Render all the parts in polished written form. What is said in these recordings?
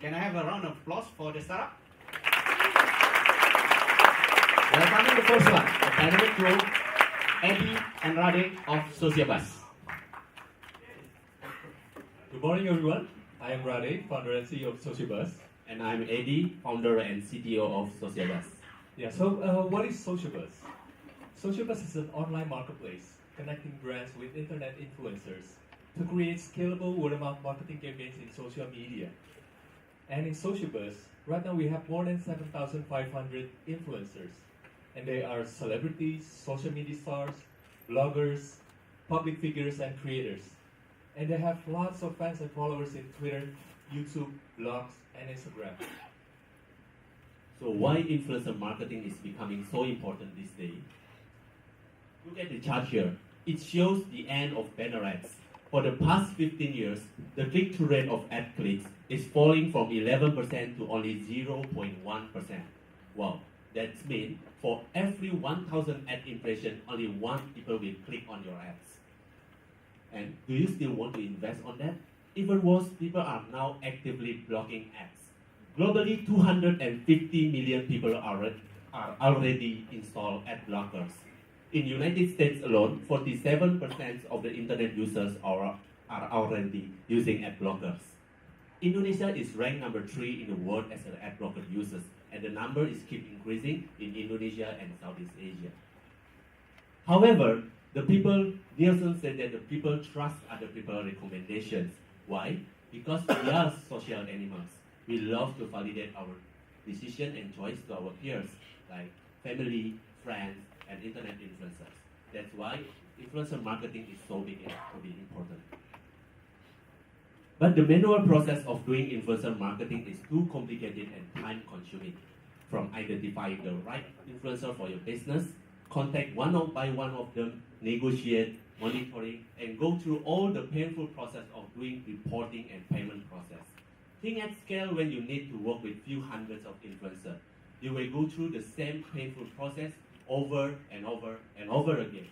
Can I have a round of applause for the startup? Welcoming the first one, the dynamic duo, Eddie and Rade of Sociabus. Good morning, everyone. I am Rade, founder and CEO of Sociabus. And I'm Eddie, founder and CTO of Sociabus. Yeah, so what is Sociabus? Sociabus is an online marketplace connecting brands with internet influencers to create scalable word-of-mouth marketing campaigns in social media. And in Sociabus, right now we have more than 7,500 influencers. And they are celebrities, social media stars, bloggers, public figures, and creators. And they have lots of fans and followers in Twitter, YouTube, blogs, and Instagram. So why influencer marketing is becoming so important these days? Look at the chart here. It shows the end of banner ads. For the past 15 years, the click-through rate of ad clicks is falling from 11% to only 0.1%. Wow, that means for every 1,000 ad impression, only one people will click on your ads. And do you still want to invest on that? Even worse, people are now actively blocking ads. Globally, 250 million people are already installed ad blockers. In United States alone, 47% of the internet users are already using ad blockers. Indonesia is ranked number 3 in the world as an ad blocker users, and the number is keep increasing in Indonesia and Southeast Asia. However, Nielsen said that the people trust other people's recommendations. Why? Because we are social animals. We love to validate our decision and choice to our peers, like family, friends, and internet influencers. That's why influencer marketing is so big and so important. But the manual process of doing influencer marketing is too complicated and time-consuming. From identifying the right influencer for your business, contact by one of them, negotiate, monitoring, and go through all the painful process of doing reporting and payment process. Think at scale when you need to work with few hundreds of influencers. You will go through the same painful process over and over and over again.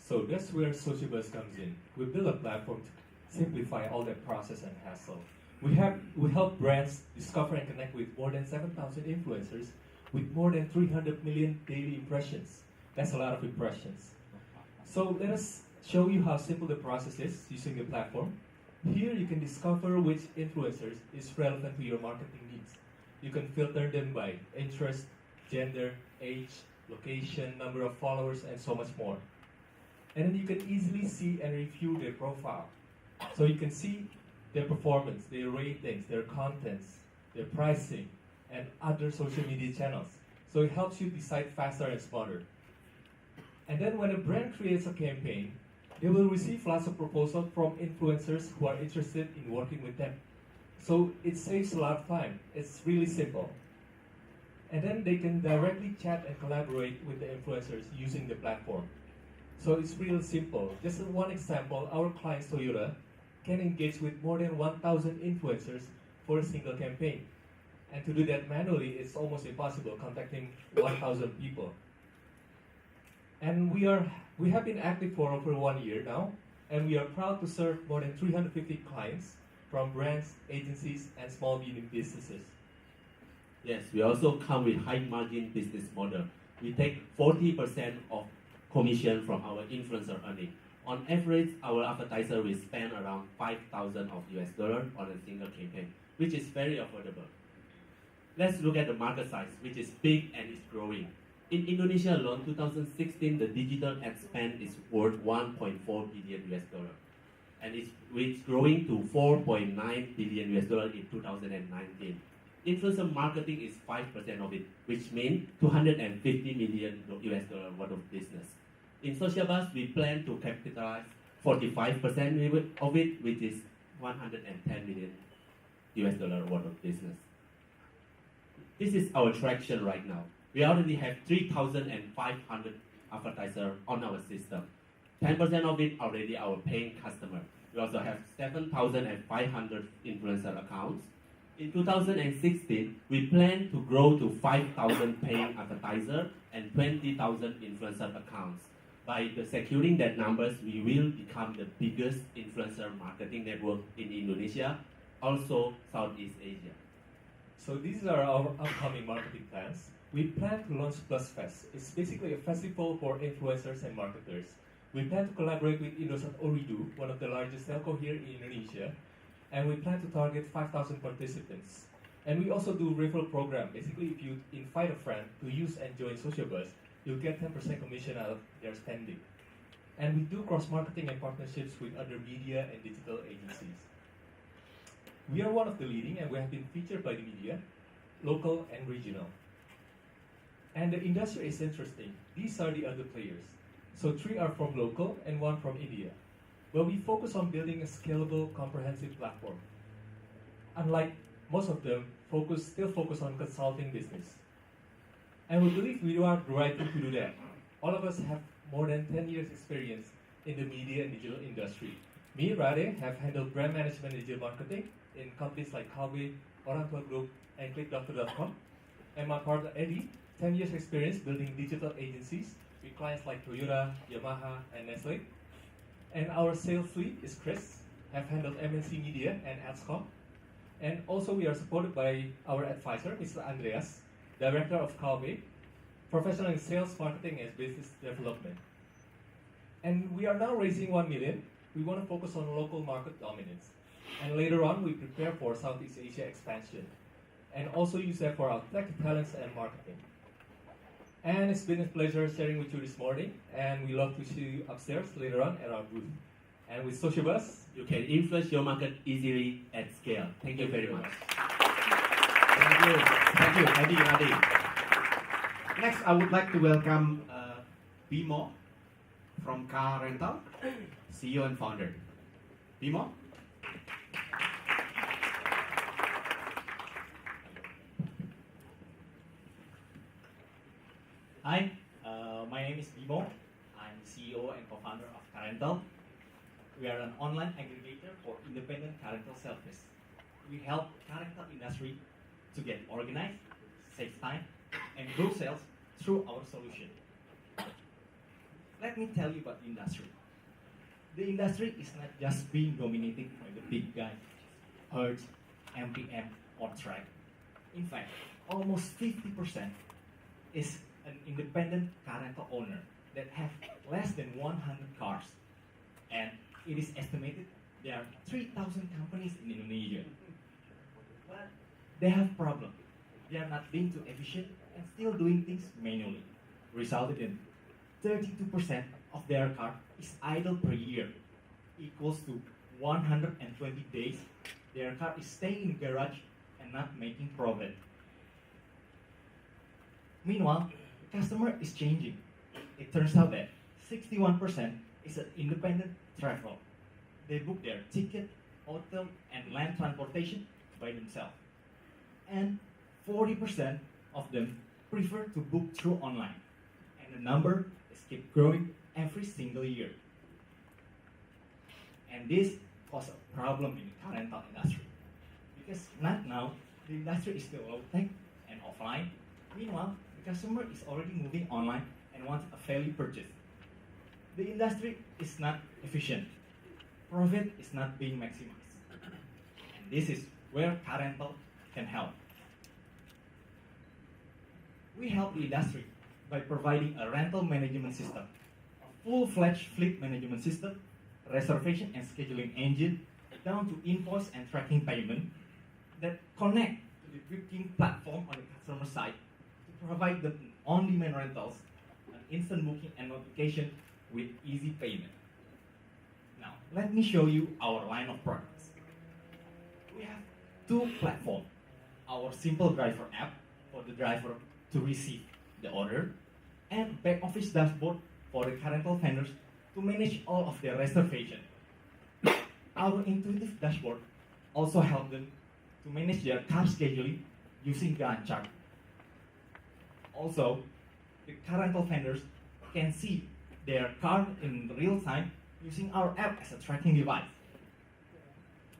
So that's where Sociabus comes in. We build a platform to simplify all that process and hassle. We help brands discover and connect with more than 7,000 influencers with more than 300 million daily impressions. That's a lot of impressions. So let us show you how simple the process is using the platform. Here you can discover which influencers is relevant to your marketing needs. You can filter them by interest, gender, age, location, number of followers, and so much more. And then you can easily see and review their profile. So you can see their performance, their ratings, their contents, their pricing, and other social media channels. So it helps you decide faster and smarter. And then when a brand creates a campaign, they will receive lots of proposals from influencers who are interested in working with them. So it saves a lot of time. It's really simple. And then they can directly chat and collaborate with the influencers using the platform. So it's real simple. Just one example, our client Toyota can engage with more than 1,000 influencers for a single campaign. And to do that manually, it's almost impossible, contacting 1,000 people. And we have been active for over 1 year now, and we are proud to serve more than 350 clients from brands, agencies, and small medium businesses. Yes, we also come with high margin business model. We take 40% of commission from our influencer earning. On average, our advertiser will spend around $5,000 US on a single campaign, which is very affordable. Let's look at the market size, which is big and is growing. In Indonesia alone, 2016, the digital ad spend is worth $1.4 billion US, and it's growing to $4.9 billion US in 2019. Influencer marketing is 5% of it, which means $250 million US worth of business. In Sociabus, we plan to capitalize 45% of it, which is $110 million US worth of business. This is our traction right now. We already have 3,500 advertisers on our system. 10% of it already our paying customer. We also have 7,500 influencer accounts. In 2016, we plan to grow to 5,000 paying advertisers and 20,000 influencer accounts. By securing that numbers, we will become the biggest influencer marketing network in Indonesia also Southeast Asia. So these are our upcoming marketing plans. We plan to launch Plus Fest. It's basically a festival for influencers and marketers. We plan to collaborate with Indosat Ooredoo, one of the largest telco here in Indonesia, and we plan to target 5,000 participants. And we also do referral program. Basically, if you invite a friend to use and join Socialbus, you'll get 10% commission out of their spending. And we do cross-marketing and partnerships with other media and digital agencies. We are one of the leading, and we have been featured by the media, local and regional. And the industry is interesting. These are the other players. So 3 are from local and 1 from India. But we focus on building a scalable, comprehensive platform. Unlike most of them, still focus on consulting business. And we believe we are the right thing to do that. All of us have more than 10 years experience in the media and digital industry. Me, Rade, have handled brand management and digital marketing in companies like Kalbe, Orangtua Group, and ClickDoctor.com. And my partner Eddie, 10 years experience building digital agencies with clients like Toyota, Yamaha, and Nestle. And our sales lead is Chris, have handled MNC Media and Adscom. And also we are supported by our advisor, Mr. Andreas, Director of Kalbe, professional in sales, marketing, and business development. And we are now raising 1 million. We want to focus on local market dominance. And later on, we prepare for Southeast Asia expansion. And also use that for our tech, talents, and marketing. And it's been a pleasure sharing with you this morning. And we love to see you upstairs later on at our booth. And with Socialbus, You can influence your market easily at scale. Thank you very much. Thank you, Eddie Rade. Next, I would like to welcome Bimo from Car Rental, CEO and founder. Bimo? Hi, my name is Bimo. I'm CEO and co-founder of Car Rental. We are an online aggregator for independent car rental service. We help car rental industry to get organized, save time, and grow sales through our solution. Let me tell you about the industry. The industry is not just being dominated by the big guys, Hertz, MPM, or Track. In fact, almost 50% is an independent car rental owner that have less than 100 cars. And it is estimated there are 3,000 companies in Indonesia. But they have problem. They are not being too efficient and still doing things manually, resulted in 32% of their car is idle per year, equals to 120 days their car is staying in the garage and not making profit. Meanwhile, the customer is changing. It turns out that 61% is an independent traveler. They book their ticket, hotel, and land transportation by themselves. And 40% of them prefer to book through online. And the number is keep growing every single year. And this causes a problem in the car rental industry. Because not now, the industry is still low tech and offline. Meanwhile, the customer is already moving online and wants a value purchase. The industry is not efficient. Profit is not being maximized. And this is where car rental can help. We help the industry by providing a rental management system, a full-fledged fleet management system, reservation and scheduling engine, down to invoice and tracking payment that connect to the booking platform on the customer side to provide them on-demand rentals, an instant booking and notification with easy payment. Now, let me show you our line of products. We have two platforms. Our simple driver app for the driver to receive the order, and back office dashboard for the car rental vendors to manage all of their reservation. Our intuitive dashboard also helps them to manage their car scheduling using Gantt chart. Also, the car rental vendors can see their car in real time using our app as a tracking device.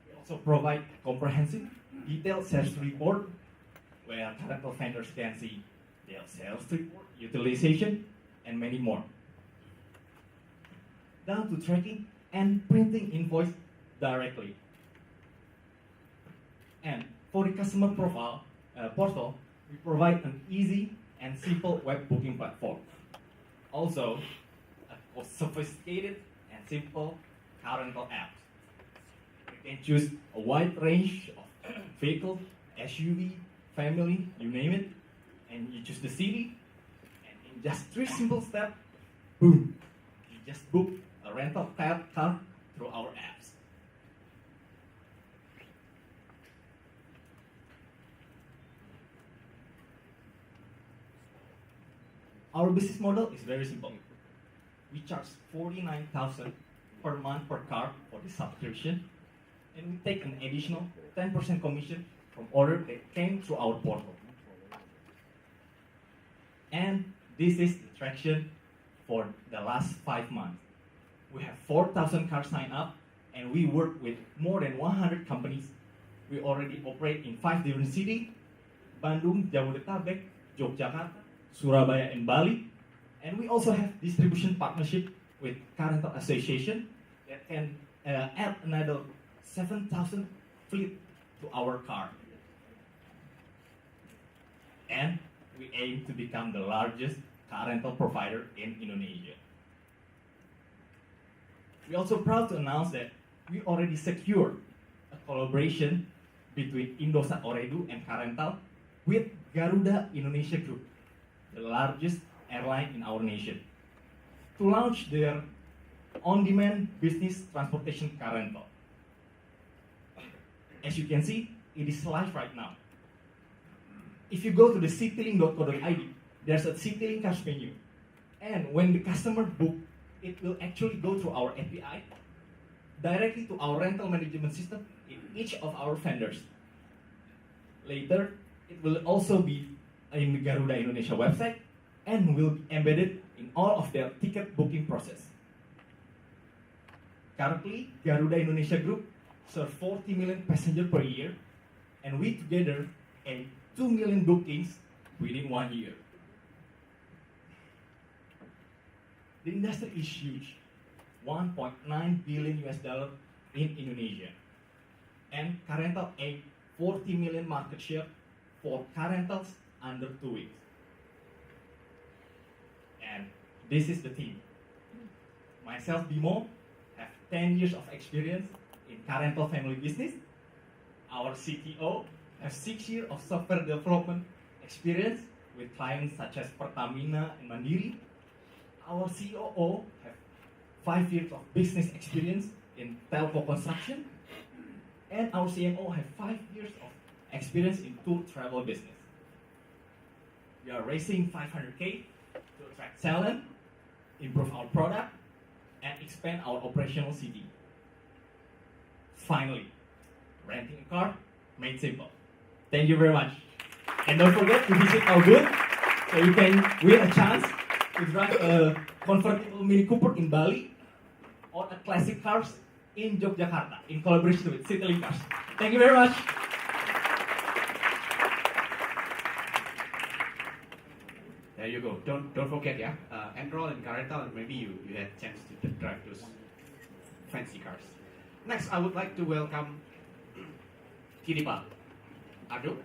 We also provide comprehensive, detailed sales report where car rental vendors can see their sales report, utilization, and many more. Down to tracking and printing invoice directly. For the customer profile portal, we provide an easy and simple web booking platform. Also, a sophisticated and simple car rental app. You can choose a wide range of vehicles, SUV, family, you name it, and you choose the city, and in just 3 simple steps, boom, you just book a rental car through our apps. Our business model is very simple. We charge 49,000 per month per car for the subscription, and we take an additional 10% commission from orders that came through our portal. And this is the traction for the last 5 months. We have 4,000 cars signed up, and we work with more than 100 companies. We already operate in 5 different cities: Bandung, Jabodetabek, Yogyakarta, Surabaya, and Bali. And we also have distribution partnership with Car Rental Association that can add another 7,000 fleet to our car. And we aim to become the largest car rental provider in Indonesia. We're also proud to announce that we already secured a collaboration between Indosat Ooredoo and Car Rental with Garuda Indonesia Group, the largest airline in our nation, to launch their on-demand business transportation car rental. As you can see, it is live right now. If you go to the citylink.co.id, there's a Citylink Cars menu. And when the customer book, it will actually go through our API directly to our rental management system in each of our vendors. Later, it will also be in the Garuda Indonesia website and will be embedded in all of their ticket booking process. Currently, Garuda Indonesia Group serves 40 million passengers per year, and we together aim 2 million bookings within 1 year. The industry is huge, 1.9 billion US dollar in Indonesia, and Car Rental aims 40 million market share for car rentals under 2 weeks. And this is the team. Myself, Bimo, have 10 years of experience in car rental family business. Our CTO has 6 years of software development experience with clients such as Pertamina and Mandiri. Our COO have 5 years of business experience in telco construction. And our CMO have 5 years of experience in tour travel business. We are raising 500K to attract talent, improve our product, and expand our operational city. Finally, renting a car made simple. Thank you very much. And don't forget to visit our booth so you can win a chance to drive a convertible Mini Cooper in Bali or a classic cars in Yogyakarta in collaboration with Citylink Cars. Thank you very much. There you go. Don't forget, yeah. Enroll in Car Rental, and maybe you had a chance to drive those fancy cars. Next, I would like to welcome Kiripal. Ardo.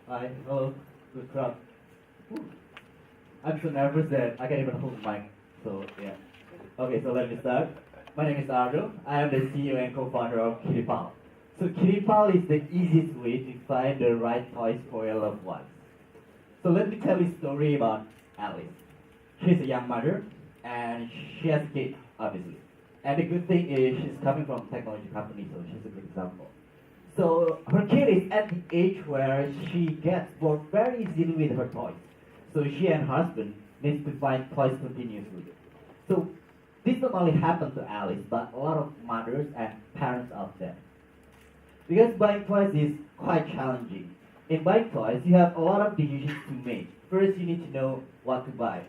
Hi, hello, good crowd. Whew. I'm so nervous that I can't even hold the mic. So yeah. Okay, so let me start. My name is Ardo. I am the CEO and co-founder of Kiripal. So Kiripal is the easiest way to find the right toys for your loved ones. So let me tell you a story about Alice. She's a young mother and she has a kid, obviously. And the good thing is she's coming from a technology company, so she's a good example. So her kid is at the age where she gets bored very easily with her toys. So she and her husband needs to find toys continuously. So this not only happened to Alice, but a lot of mothers and parents out there. Because buying toys is quite challenging. In buying toys, you have a lot of decisions to make. First, you need to know what to buy.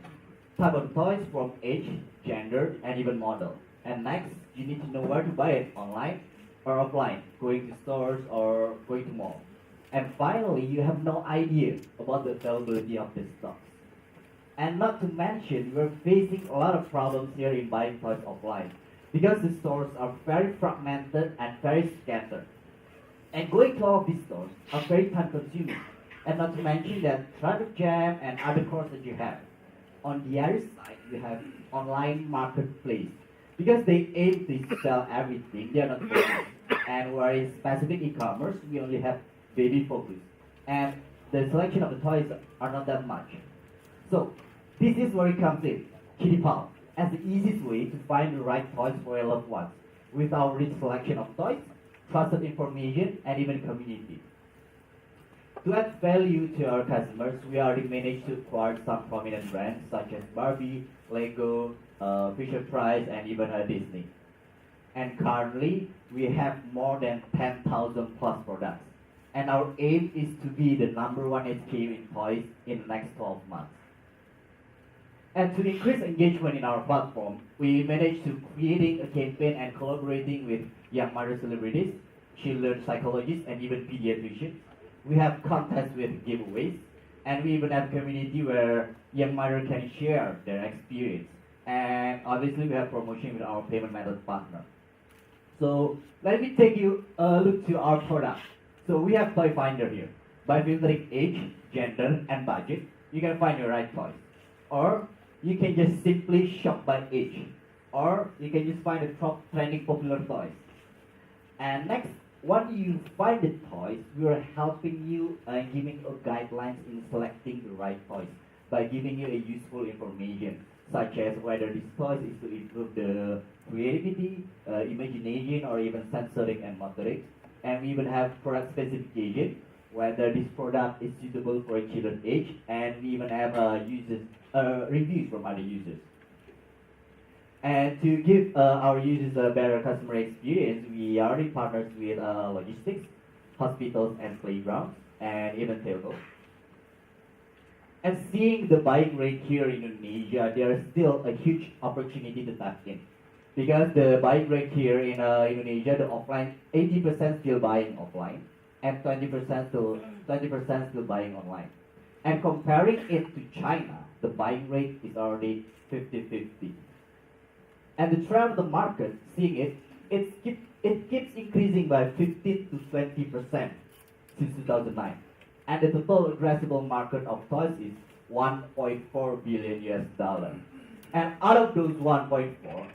Type of toys from age, gender, and even model. And next, you need to know where to buy it, online or offline, going to stores or going to mall. And finally, you have no idea about the availability of the stocks. And not to mention, we're facing a lot of problems here in buying toys offline. because the stores are very fragmented and very scattered. And going to all of these stores are very time consuming. And not to mention that traffic jam and other costs that you have. On the other side, you have online marketplace. Because they aim to sell everything, they are not focused. And whereas specific e-commerce, we only have baby focus. And the selection of the toys are not that much. So this is where it comes in. KittyPal as the easiest way to find the right toys for your loved ones with our rich selection of toys, trusted information, and even community. To add value to our customers, we already managed to acquire some prominent brands such as Barbie, Lego, Fisher-Price, and even Disney. And currently, we have more than 10,000 plus products. And our aim is to be the #1 SKU in toys in the next 12 months. And to increase engagement in our platform, we managed to creating a campaign and collaborating with young mother celebrities, children psychologists, and even pediatricians. We have contests with giveaways, and we even have a community where young mother can share their experience. And obviously, we have promotion with our payment method partner. So let me take you a look to our product. So we have Toy Finder here. By filtering age, gender, and budget, you can find your right toys. Or you can just simply shop by age. Or you can just find the top trending popular toys. And next, once you find the toys, we are helping you and giving you guidelines in selecting the right toys by giving you a useful information, such as whether this toy is to improve the creativity, imagination, or even sensory and motoric. And we even have product specification, whether this product is suitable for a children's age, and we even have reviews from other users. And to give our users a better customer experience, we already partnered with logistics, hospitals and playgrounds, and even telcos. And seeing the buying rate here in Indonesia, there is still a huge opportunity to tap in. Because the buying rate here in Indonesia, the offline, 80% still buying offline, and 20% still buying online. And comparing it to China, the buying rate is already 50-50. And the trend of the market, seeing it keeps increasing by 15 to 20% since 2009. And the total addressable market of toys is $1.4 billion. And out of those 1.4,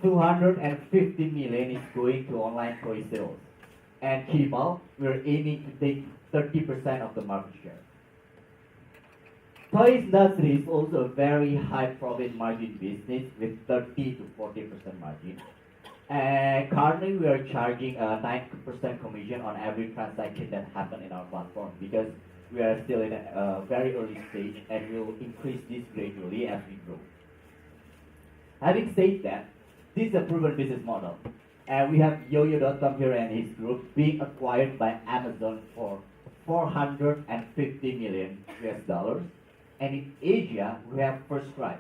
250 million is going to online toy sales. And KittyPal, we're aiming to take 30% of the market share. Toys industry is also a very high profit margin business with 30 to 40% margin. And currently we are charging a 9% commission on every transaction that happens in our platform because we are still in a very early stage and we will increase this gradually as we grow. Having said that, this is a proven business model. And we have YoYo.com here and his group being acquired by Amazon for $450 million. And in Asia, we have FirstCry,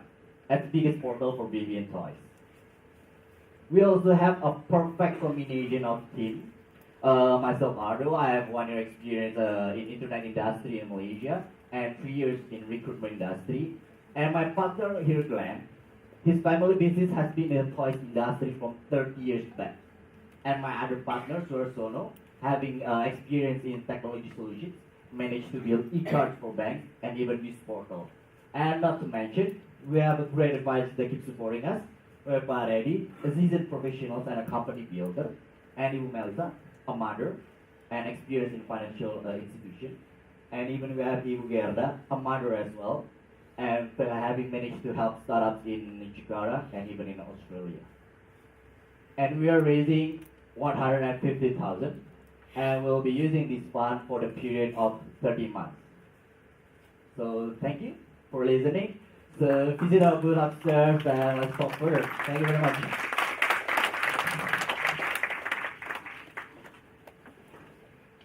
as the biggest portal for baby and toys. We also have a perfect combination of teams. Myself, Ardo, I have 1 year experience in internet industry in Malaysia and 3 years in recruitment industry. And my partner here, Glenn, his family business has been in the toys industry from 30 years back. And my other partner, Suarsono, having experience in technology solutions, managed to build e-cards for banks and even news portal. And not to mention, we have a great advisor that keeps supporting us. We have Pak Reddy, a seasoned professional and a company builder, and Ibu Melissa, a mother, and experience in financial institution. And even we have Ibu Gerda, a mother as well, and having managed to help startups in Jakarta and even in Australia. And we are raising 150,000, and we'll be using this fund for the period of 30 months. So thank you for listening. So visit our booth upstairs and let's talk further. Thank you very much.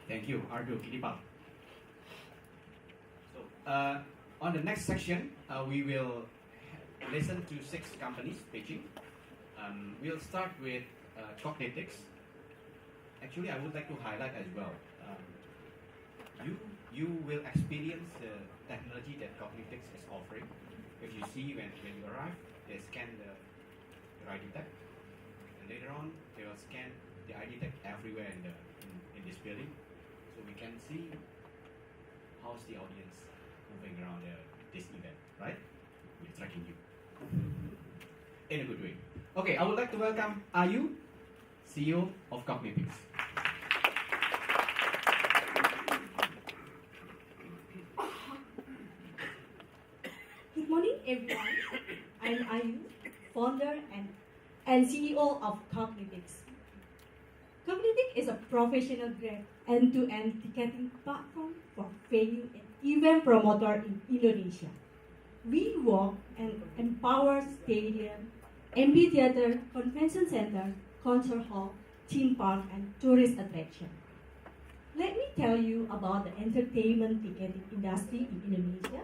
Thank you, Ardo, KittyPal. So, on the next section, we will listen to 6 companies pitching. We'll start with Cognitics. Actually, I would like to highlight as well. You will experience the technology that Cognitics is offering. If you see when you arrive, they scan the ID tag. scan the ID tag everywhere in this building, so we can see how's the audience moving around this event, right? We're tracking you in a good way. Okay, I would like to welcome Ayu, CEO of Cognitics. Good morning, everyone. I'm Ayu, founder and CEO of Cognitics. Cognitics is a professional grade end-to-end ticketing platform for venue and event promoter in Indonesia. We work and empower stadium, amphitheater, convention center, concert hall, theme park, and tourist attraction. Let me tell you about the entertainment ticketing industry in Indonesia.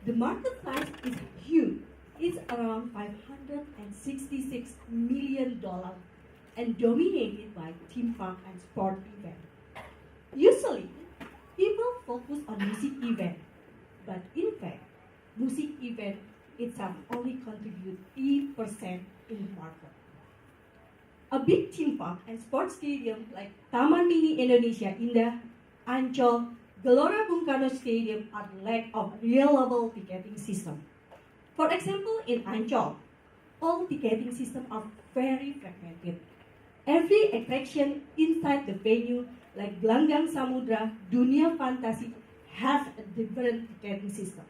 The market size is huge. It's around $566 million and dominated by theme park and sport events. Usually, people focus on music event, but in fact, music event itself only contribute 3% in the market. A big theme park and sports stadium like Taman Mini Indonesia Indah, Ancol, Gelora Bung Karno Stadium are lack of reliable ticketing system. For example, in Ancol, all ticketing systems are very fragmented. Every attraction inside the venue, like Gelanggang Samudra, Dunia Fantasi, has a different ticketing system.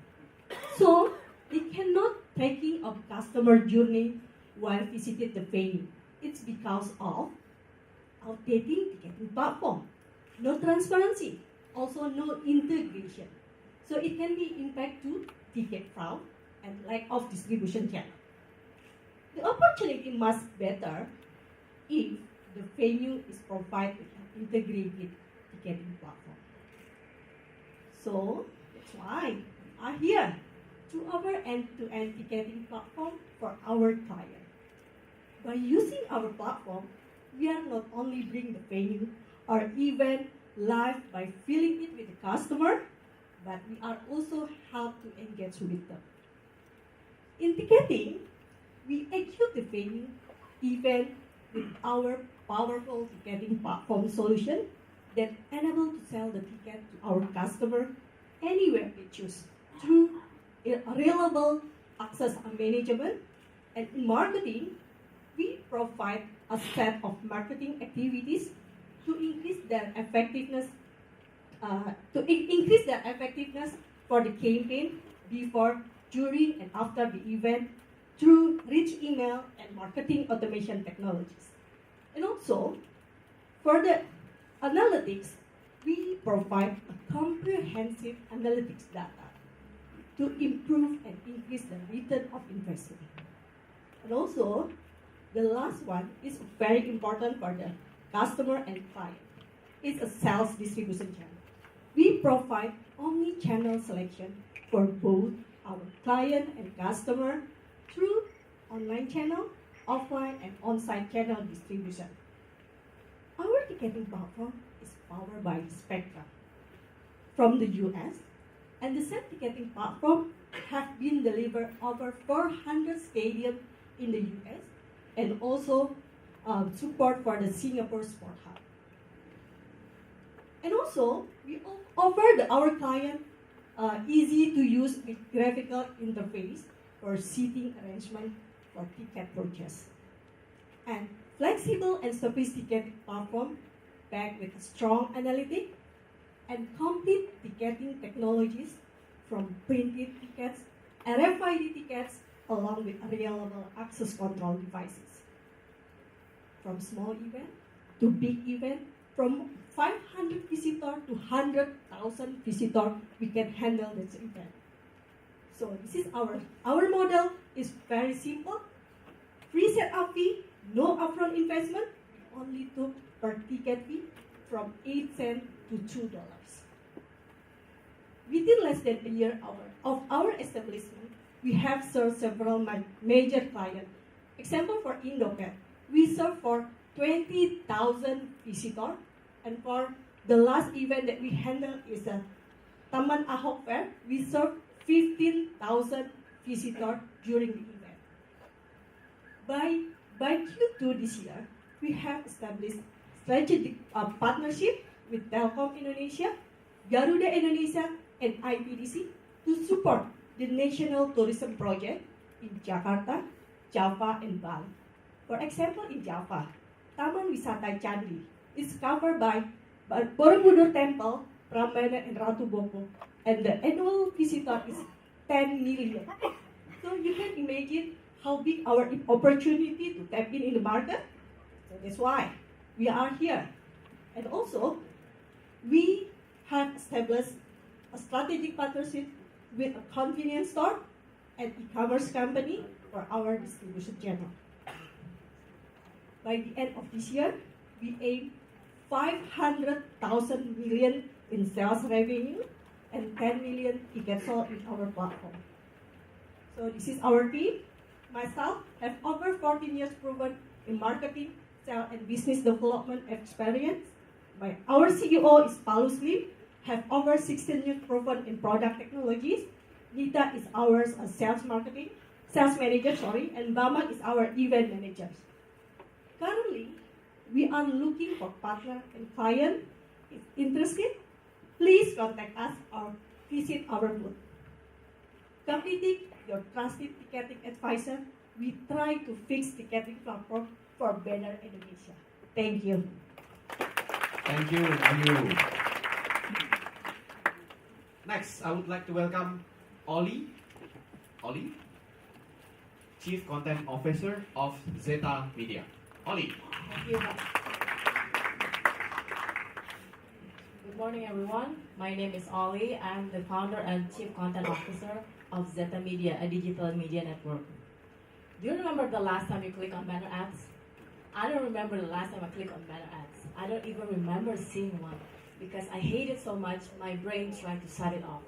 So, it cannot tracking of customer journey while visiting the venue. It's because of outdated ticketing platform, no transparency, also no integration. So it can be impact to ticket fraud and lack of distribution channel. The opportunity must better if the venue is provided with an integrated ticketing platform. So that's why we are here to offer end-to-end ticketing platform for our client. By using our platform, we are not only bring the venue or event live by filling it with the customer, but we are also help to engage with them. In ticketing, we execute the venue event with our powerful ticketing platform solution that enable to sell the ticket to our customer anywhere they choose through reliable access and management. And in marketing, we provide a set of marketing activities to increase their effectiveness for the campaign before, during, and after the event through rich email and marketing automation technologies. And also, for the analytics, we provide a comprehensive analytics data to improve and increase the return of investment. And also, the last one is very important for the customer and client. It's a sales distribution channel. We provide omni-channel selection for both our client and customer through online channel, offline, and on-site channel distribution. Our ticketing platform is powered by Spectra from the US, and the same ticketing platform has been delivered over 400 stadiums in the US and also support for the Singapore Sport Hub. And also, we offer our client easy to use with graphical interface for seating arrangement for ticket purchase. And flexible and sophisticated platform backed with strong analytics and complete ticketing technologies from printed tickets, RFID tickets, along with reliable access control devices. From small event to big event, from 500 visitors to 100,000 visitors, we can handle this event. So this is our model is very simple. Free setup fee, no upfront investment. We only took per ticket fee from 8 cents to $2. Within less than a year of our establishment, we have served several major clients. Example for Indocat, we serve for 20,000 visitors, and for the last event that we handled is a Taman Ahok Fair. We served 15,000 visitors during the event. By Q2 this year, we have established strategic partnership with Telkom Indonesia, Garuda Indonesia, and IPDC to support the National Tourism Project in Jakarta, Java, and Bali. For example, in Java, Taman Wisata Candi is covered by Borobudur Temple, Prambanan, and Ratu Boko, and the annual visitor is 10 million. So you can imagine how big our opportunity to tap in the market. So that's why we are here. And also, we have established a strategic partnership with a convenience store and e-commerce company for our distribution channel. By the end of this year, we aim 500,000 million in sales revenue and 10 million tickets sold in our platform. So this is our team. Myself have over 14 years proven in marketing, sales, and business development experience. Our CEO is Palu Slim, have over 16 years proven in product technologies. Nita is our sales manager, and Bama is our event manager. Currently, we are looking for partner and client. If interested, please contact us or visit our booth. Completing your trusted ticketing advisor, we try to fix ticketing platform for Banner Indonesia. Thank you. Thank you, Ayu. Next, I would like to welcome Oli, Chief Content Officer of Zeta Media. Oli. Thank you. Good morning, everyone. My name is Oli. I'm the founder and chief content officer of Zeta Media, a digital media network. Do you remember the last time you clicked on banner ads? I don't remember the last time I clicked on banner ads. I don't even remember seeing one because I hate it so much, my brain tried to shut it off.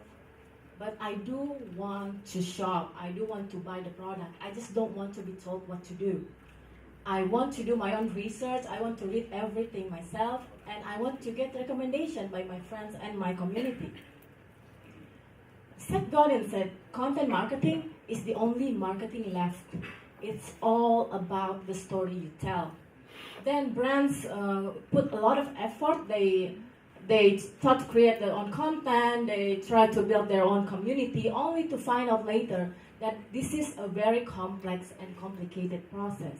But I do want to shop. I do want to buy the product. I just don't want to be told what to do. I want to do my own research. I want to read everything myself. And I want to get recommendation by my friends and my community. Seth Godin said, content marketing is the only marketing left. It's all about the story you tell. Then brands put a lot of effort. They start to create their own content. They try to build their own community, only to find out later that this is a very complex and complicated process.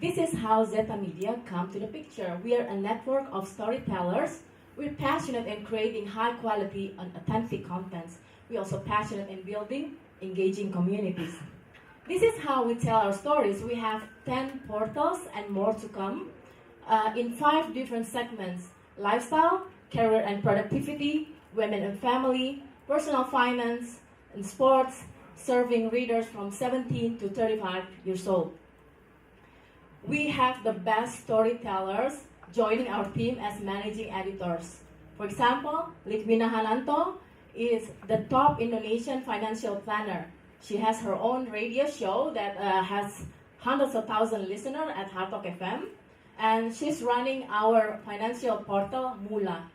This is how Zeta Media come to the picture. We are a network of storytellers. We're passionate in creating high quality and authentic contents. We're also passionate in building engaging communities. This is how we tell our stories. We have 10 portals and more to come in 5 different segments: lifestyle, career and productivity, women and family, personal finance, and sports, serving readers from 17 to 35 years old. We have the best storytellers joining our team as managing editors. For example, Likmina Hananto is the top Indonesian financial planner. She has her own radio show that has hundreds of thousands of listeners at Hartok FM. And she's running our financial portal, Mula.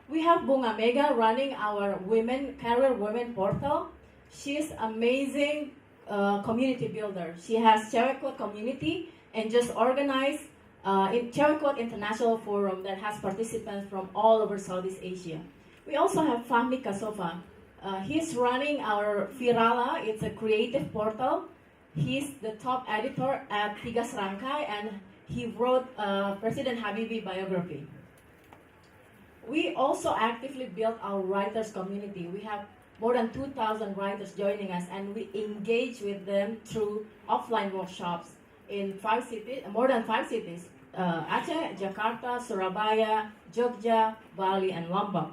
We have Bunga Mega running our career women portal. She's amazing community builder. She has Cewek Quote community and just organized in Cewek Quote International Forum that has participants from all over Southeast Asia. We also have Fahmi Kasova. He's running our Virala. It's a creative portal. He's the top editor at Tiga Serangkai and he wrote President Habibie biography. We also actively built our writers community. We have more than 2,000 writers joining us and we engage with them through offline workshops in 5 cities, more than 5 cities, Aceh, Jakarta, Surabaya, Jogja, Bali, and Lombok.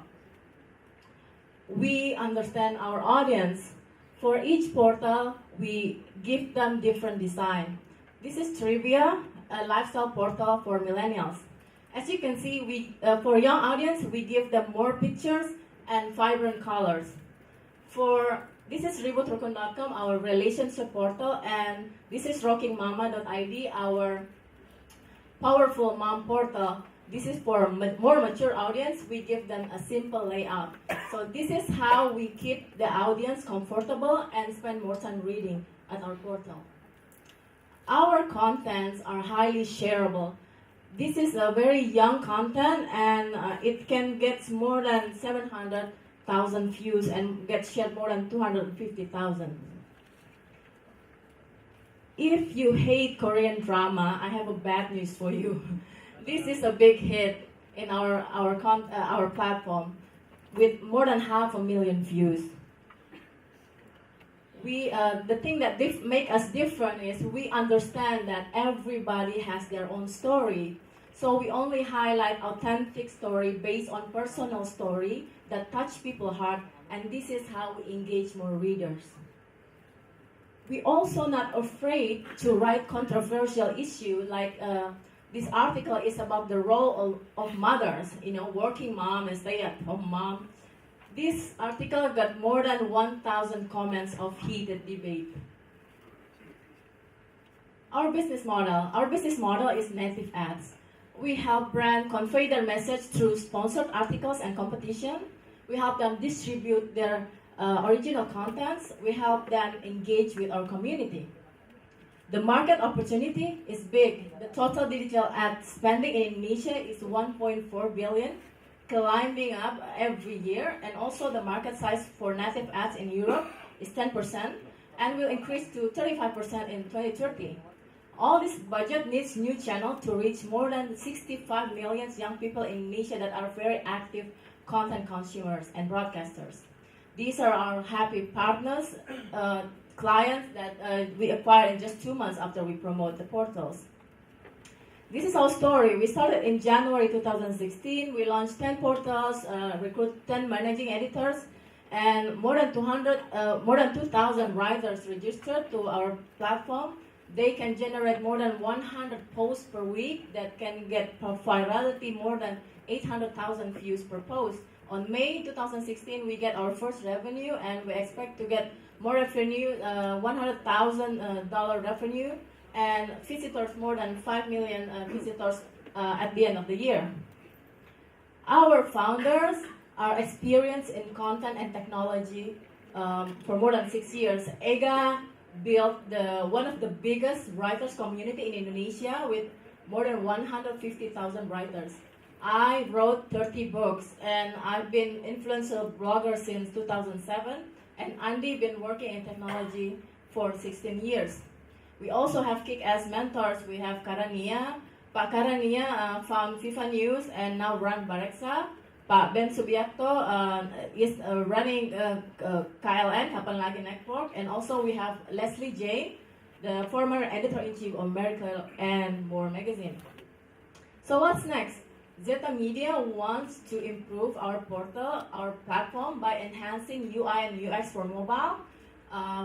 We understand our audience. For each portal, we give them different design. This is Trivia, a lifestyle portal for millennials. As you can see, for young audience, we give them more pictures and vibrant colors. This is RibutRukun.com, our relationship portal, and this is RockingMama.id, our powerful mom portal. This is for more mature audience. We give them a simple layout. So this is how we keep the audience comfortable and spend more time reading at our portal. Our contents are highly shareable. This is a very young content, and it can get more than 700,000 views and get shared more than 250,000. If you hate Korean drama, I have a bad news for you. This is a big hit in our platform with more than 500,000 views. The thing that make us different is we understand that everybody has their own story. So we only highlight authentic story based on personal story that touch people's heart, and this is how we engage more readers. We also not afraid to write controversial issue like this article is about the role of mothers, working mom and stay-at-home mom. This article got more than 1,000 comments of heated debate. Our business model is native ads. We help brands convey their message through sponsored articles and competition. We help them distribute their original contents. We help them engage with our community. The market opportunity is big. The total digital ad spending in Indonesia is 1.4 billion, climbing up every year, and also the market size for native ads in Europe is 10% and will increase to 35% in 2030. All this budget needs new channel to reach more than 65 million young people in Indonesia that are very active content consumers and broadcasters. These are our happy partners, clients that we acquired in just 2 months after we promote the portals. This is our story. We started in January 2016. We launched 10 portals, recruited 10 managing editors, and more than 2,000 writers registered to our platform. They can generate more than 100 posts per week that can get virality more than 800,000 views per post. On May 2016, we get our first revenue, and we expect to get more revenue, $100,000 revenue, and visitors, more than 5 million visitors at the end of the year. Our founders are experienced in content and technology for more than 6 years. Ega built one of the biggest writers community in Indonesia with more than 150,000 writers. I wrote 30 books, and I've been influencer blogger since 2007, and Andy been working in technology for 16 years. We also have kick-ass mentors. We have Karania. Pak Karania found FIFA News and now run Bareksa. Pak Ben Subiakto is running KLN, Kapan Lagi Network. And also we have Leslie J, the former editor-in-chief of Miracle and More magazine. So what's next? Zeta Media wants to improve our portal, our platform, by enhancing UI and UX for mobile.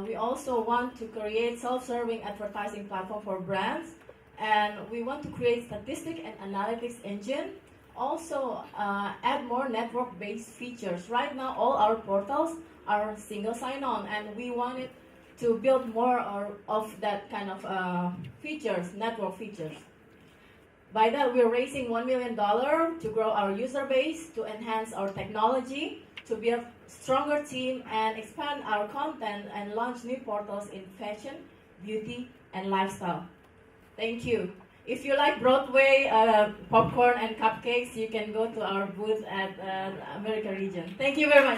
We also want to create self-serving advertising platform for brands, and we want to create statistic and analytics engine. Also, add more network-based features. Right now, all our portals are single sign-on, and we wanted to build more of that kind of features, network features. By that, we're raising $1 million to grow our user base, to enhance our technology, to build a stronger team, and expand our content and launch new portals in fashion, beauty, and lifestyle. Thank you. If you like Broadway, popcorn, and cupcakes, you can go to our booth at America region. Thank you very much.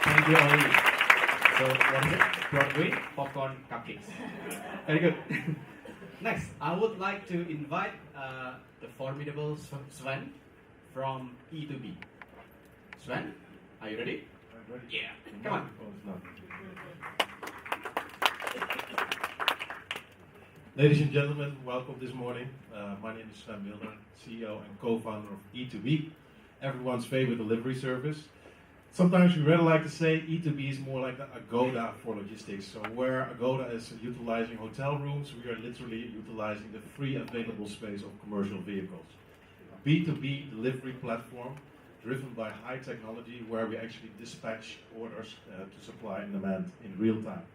Thank you, Oli. So, what is it? Broadway, popcorn, cupcakes. Very good. Next, I would like to invite the formidable Sven from E2B. Sven, are you ready? I'm ready. Yeah, come on. Oh, it's not. Ladies and gentlemen, welcome this morning. My name is Sven Milner, CEO and co-founder of E2B, everyone's favorite delivery service. Sometimes we rather like to say E2B is more like the Agoda for logistics. So where Agoda is utilizing hotel rooms, we are literally utilizing the free available space of commercial vehicles. A B2B delivery platform driven by high technology where we actually dispatch orders to supply and demand in real time.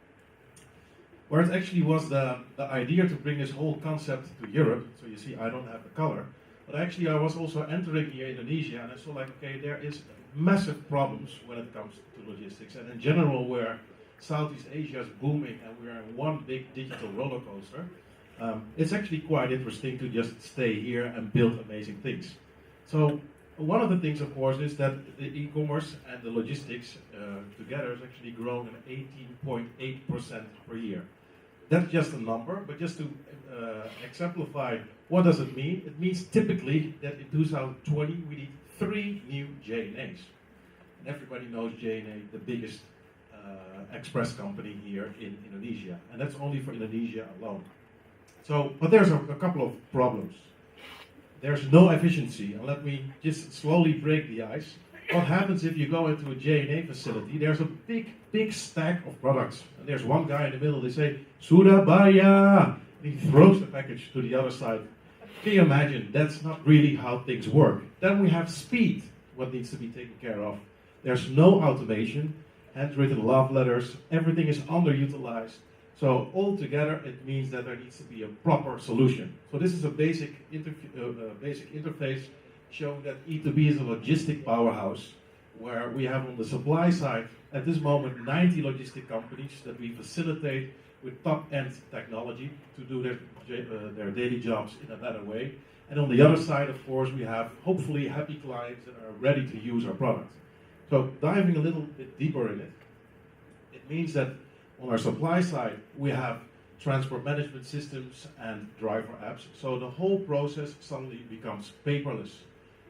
Where it actually was the idea to bring this whole concept to Europe, so you see I don't have the color, but actually I was also entering here Indonesia and I saw like, okay, there is massive problems when it comes to logistics, and in general where Southeast Asia is booming and we are in one big digital roller coaster, it's actually quite interesting to just stay here and build amazing things. So one of the things, of course, is that the e-commerce and the logistics together has actually grown at 18.8% per year. That's just a number, but just to exemplify what does it mean, it means typically that in 2020 we need 3 new JNAs. And everybody knows JNA, the biggest express company here in Indonesia, and that's only for Indonesia alone. So, but there's a couple of problems. There's no efficiency, and let me just slowly break the ice. What happens if you go into a JNA facility? There's a big stack of products, and there's one guy in the middle. They say Surabaya, and he throws the package to the other side. Can you imagine? That's not really how things work. Then we have speed, what needs to be taken care of. There's no automation, handwritten love letters, everything is underutilized. So altogether, it means that there needs to be a proper solution. So this is a basic interface showing that E2B is a logistic powerhouse, where we have on the supply side, at this moment, 90 logistic companies that we facilitate with top-end technology to do their daily jobs in a better way. And on the other side, of course, we have hopefully happy clients that are ready to use our product. So diving a little bit deeper in it, it means that on our supply side, we have transport management systems and driver apps. So the whole process suddenly becomes paperless.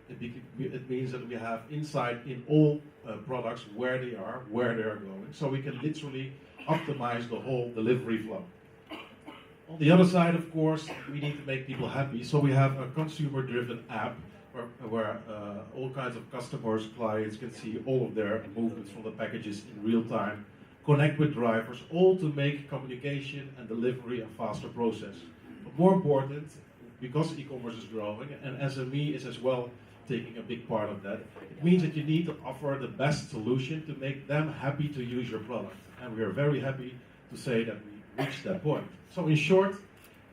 It means that we have insight in all products, where they are going. So we can literally optimize the whole delivery flow. On the other side, of course, we need to make people happy. So we have a consumer-driven app where all kinds of customers, clients can see all of their movements from the packages in real time, connect with drivers, all to make communication and delivery a faster process. But more important, because e-commerce is growing, and SME is as well taking a big part of that, it means that you need to offer the best solution to make them happy to use your product. And we are very happy to say that we reached that point. So in short,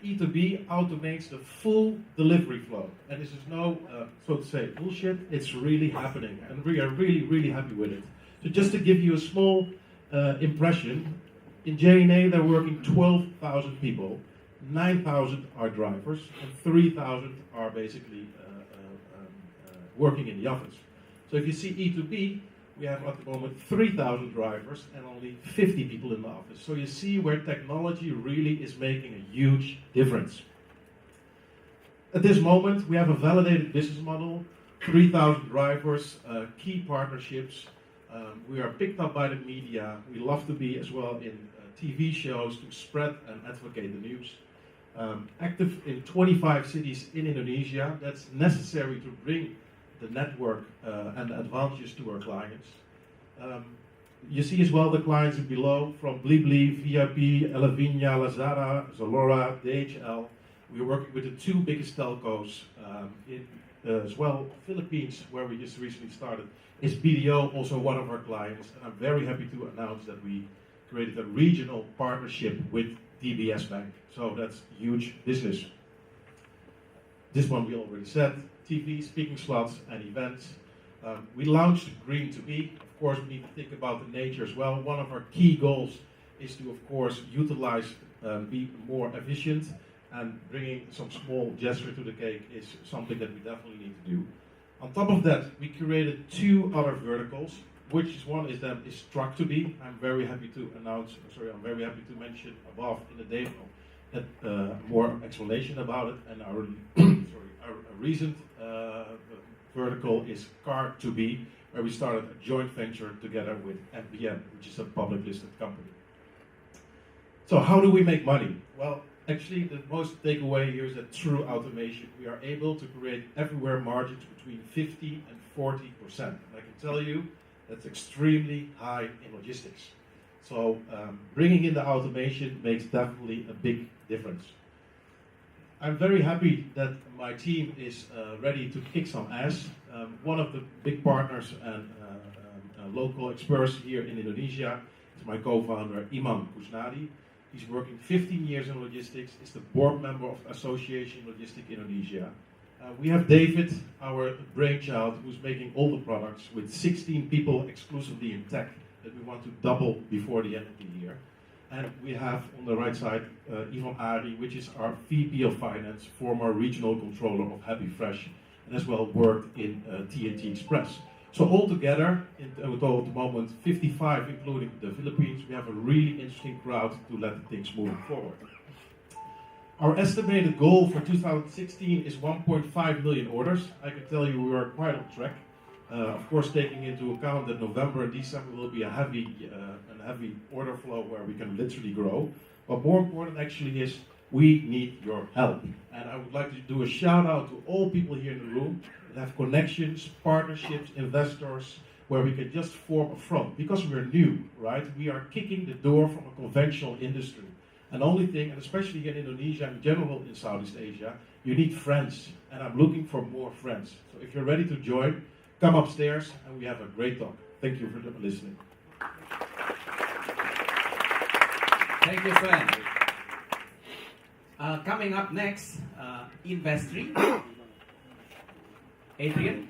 E2B automates the full delivery flow. And this is no, so to say, bullshit, it's really happening. And we are really happy with it. So just to give you a small impression, in JNA they're working 12,000 people, 9,000 are drivers, and 3,000 are basically working in the office. So if you see E2B, we have at the moment 3,000 drivers and only 50 people in the office. So you see where technology really is making a huge difference. At this moment, we have a validated business model, 3,000 drivers, key partnerships. We are picked up by the media. We love to be as well in TV shows to spread and advocate the news. Active in 25 cities in Indonesia. That's necessary to bring the network and the advantages to our clients. You see as well the clients below, from Blibli, VIP, Elevinia, Lazada, Zalora, DHL. We're working with the 2 biggest telcos in as well. Philippines, where we just recently started, is BDO, also one of our clients. And I'm very happy to announce that we created a regional partnership with DBS Bank. So that's huge business. This one we already said. TV, speaking slots, and events. We launched Green2B. Of course, we need to think about the nature as well. One of our key goals is to, of course, utilize, be more efficient, and bringing some small gesture to the cake is something that we definitely need to do. On top of that, we created 2 other verticals, which is one is Truck2B. I'm very happy to mention above in the demo that more explanation about it, and our our recent vertical is Car2B, where we started a joint venture together with MPM, which is a public listed company. So how do we make money? Well, actually the most takeaway here is that through automation, we are able to create everywhere margins between 50 and 40%. And I can tell you that's extremely high in logistics. So bringing in the automation makes definitely a big difference. I'm very happy that my team is ready to kick some ass. One of the big partners and local experts here in Indonesia is my co-founder Iman Kusnadi. He's working 15 years in logistics, is the board member of Association Logistic Indonesia. We have David, our brainchild, who's making all the products with 16 people exclusively in tech that we want to double before the end of the year. And we have on the right side Ivan Ari, which is our VP of Finance, former regional controller of Happy Fresh, and as well worked in TNT Express. So altogether, in total at the moment, 55, including the Philippines, we have a really interesting crowd to let things move forward. Our estimated goal for 2016 is 1.5 million orders. I can tell you we are quite on track. Of course, taking into account that November and December will be a heavy order flow where we can literally grow. But more important actually is we need your help. And I would like to do a shout out to all people here in the room that have connections, partnerships, investors, where we can just form a front. Because we're new, right? We are kicking the door from a conventional industry. And the only thing, and especially here in Indonesia and in general in Southeast Asia, you need friends. And I'm looking for more friends. So if you're ready to join, come upstairs and we have a great talk. Thank you for listening. Thank you, Sven. Coming up next, Investry. Adrian,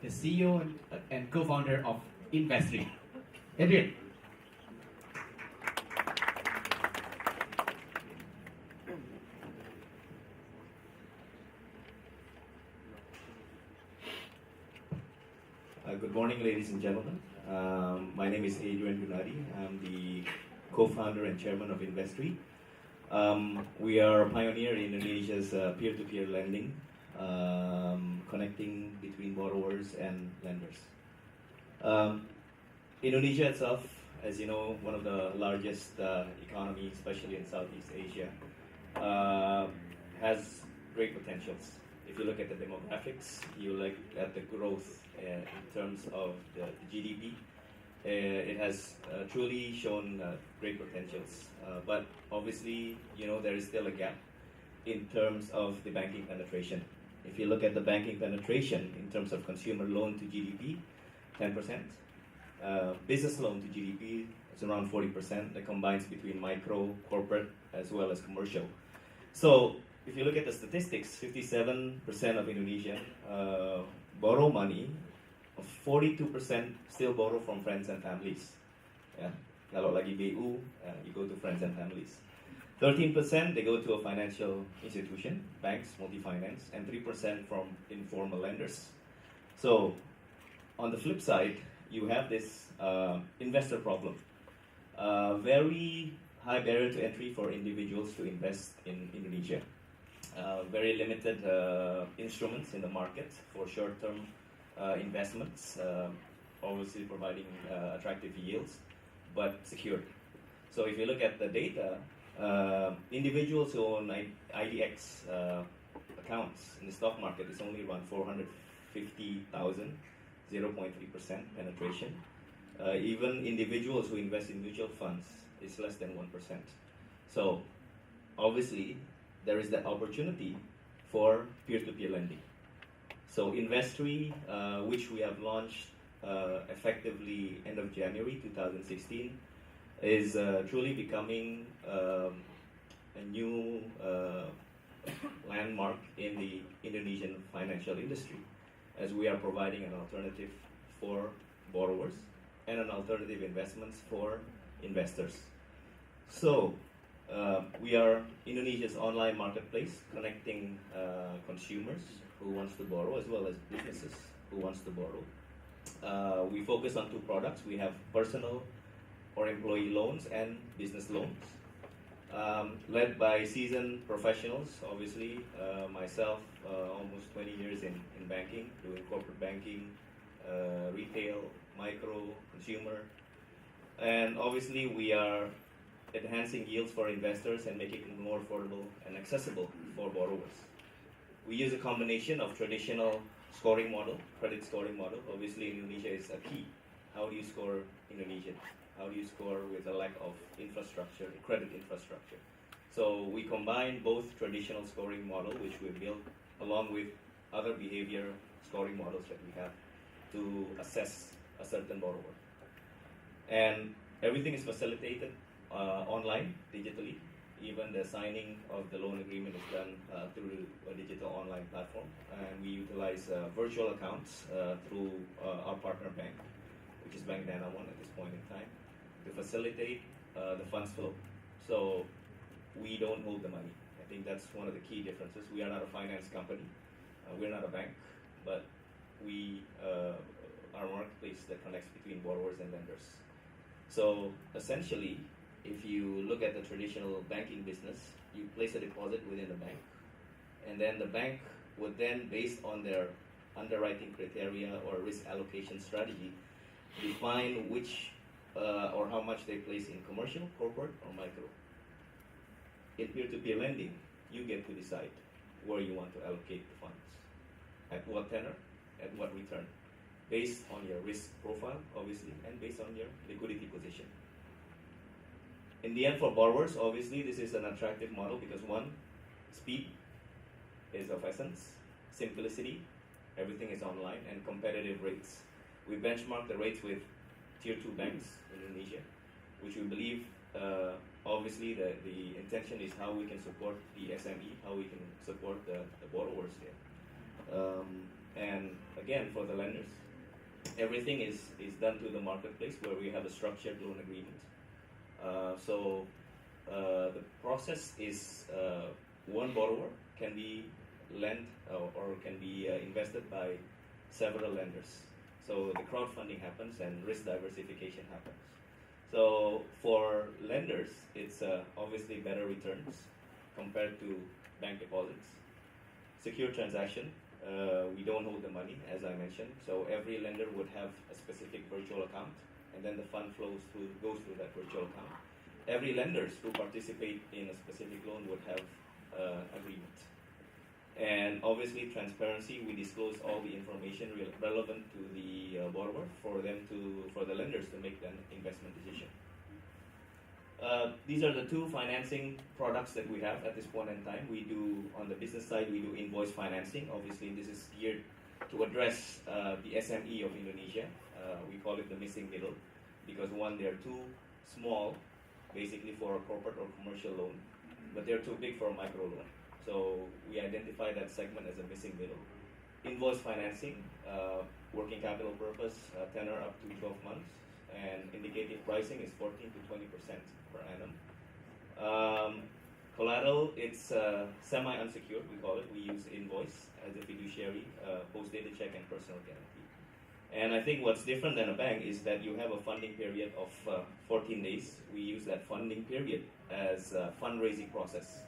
the CEO and co-founder of Investry. Adrian. Good morning, ladies and gentlemen. My name is Adrian Gunadi. I'm the co-founder and chairman of Investry. We are a pioneer in Indonesia's peer-to-peer lending, connecting between borrowers and lenders. Indonesia itself, as you know, one of the largest economies, especially in Southeast Asia, has great potentials. If you look at the demographics, you look at the growth in terms of the GDP, it has truly shown great potentials. But obviously, there is still a gap in terms of the banking penetration. If you look at the banking penetration in terms of consumer loan to GDP, 10%. Business loan to GDP is around 40%. That combines between micro, corporate, as well as commercial. So if you look at the statistics, 57% of Indonesia borrow money. 42% still borrow from friends and families. Yeah. Kalau lagi BU, you go to friends and families. 13% they go to a financial institution, banks, multi-finance, and 3% from informal lenders. So, on the flip side, you have this investor problem. Very high barrier to entry for individuals to invest in Indonesia. Very limited instruments in the market for short-term investments, obviously providing attractive yields, but secured. So if you look at the data, individuals who own IDX accounts in the stock market is only around 450,000, 0.3% penetration. Even individuals who invest in mutual funds is less than 1%. So obviously there is that opportunity for peer-to-peer lending. So Investry, which we have launched effectively end of January 2016, is truly becoming a new landmark in the Indonesian financial industry, as we are providing an alternative for borrowers and an alternative investments for investors. So we are Indonesia's online marketplace, connecting consumers who wants to borrow as well as businesses who wants to borrow. We focus on two products. We have personal or employee loans and business loans, led by seasoned professionals. Obviously, myself, almost 20 years in banking, doing corporate banking, retail, micro, consumer. And obviously, we are enhancing yields for investors and making it more affordable and accessible for borrowers. We use a combination of traditional scoring model, credit scoring model. Obviously, Indonesia is a key. How do you score Indonesian? How do you score with a lack of infrastructure, credit infrastructure? So we combine both traditional scoring model, which we built, along with other behavior scoring models that we have to assess a certain borrower. And everything is facilitated online, digitally. Even the signing of the loan agreement is done through a digital online platform. And we utilize virtual accounts through our partner bank, which is Bank Danamon at this point in time, to facilitate the funds flow. So we don't hold the money. I think that's one of the key differences. We are not a finance company. We're not a bank, but we are a marketplace that connects between borrowers and lenders. So essentially, if you look at the traditional banking business, you place a deposit within the bank, and then the bank would then, based on their underwriting criteria or risk allocation strategy, define which or how much they place in commercial, corporate, or micro. In peer-to-peer lending, you get to decide where you want to allocate the funds, at what tenor, at what return, based on your risk profile, obviously, and based on your liquidity position. In the end, for borrowers, obviously, this is an attractive model because one, speed is of essence, simplicity, everything is online, and competitive rates. We benchmark the rates with tier 2 banks in Indonesia, which we believe, obviously, the intention is how we can support the SME, how we can support the borrowers here. And again, for the lenders, everything is done through the marketplace where we have a structured loan agreement. So the process is one borrower can be lent or can be invested by several lenders. So the crowdfunding happens and risk diversification happens. So for lenders, it's obviously better returns compared to bank deposits. Secure transaction, we don't hold the money, as I mentioned. So every lender would have a specific virtual account, and then the fund goes through that virtual account. Every lenders who participate in a specific loan would have agreement. And obviously transparency, we disclose all the information relevant to the borrower for the lenders to make an investment decision. These are the two financing products that we have at this point in time. We do, on the business side, we do invoice financing. Obviously, this is geared to address the SME of Indonesia. We call it the missing middle because one, they're too small, basically for a corporate or commercial loan, but they're too big for a micro loan. So we identify that segment as a missing middle. Invoice financing, working capital purpose, tenor up to 12 months, and indicative pricing is 14 to 20% per annum. Collateral, it's semi-unsecured, we call it. We use invoice as a fiduciary, post-dated check, and personal guarantee. And I think what's different than a bank is that you have a funding period of 14 days. We use that funding period as a fundraising process.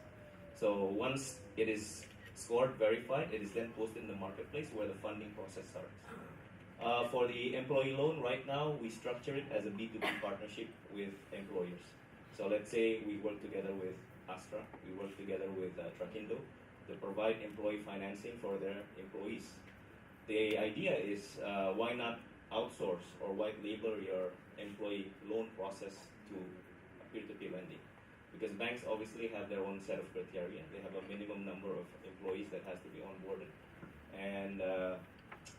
So once it is scored, verified, it is then posted in the marketplace where the funding process starts. For the employee loan, right now we structure it as a B2B partnership with employers. So let's say we work together with Astra, we work together with Trakindo to provide employee financing for their employees. The idea is why not outsource or white label your employee loan process to peer-to-peer lending? Because banks obviously have their own set of criteria. They have a minimum number of employees that has to be onboarded. And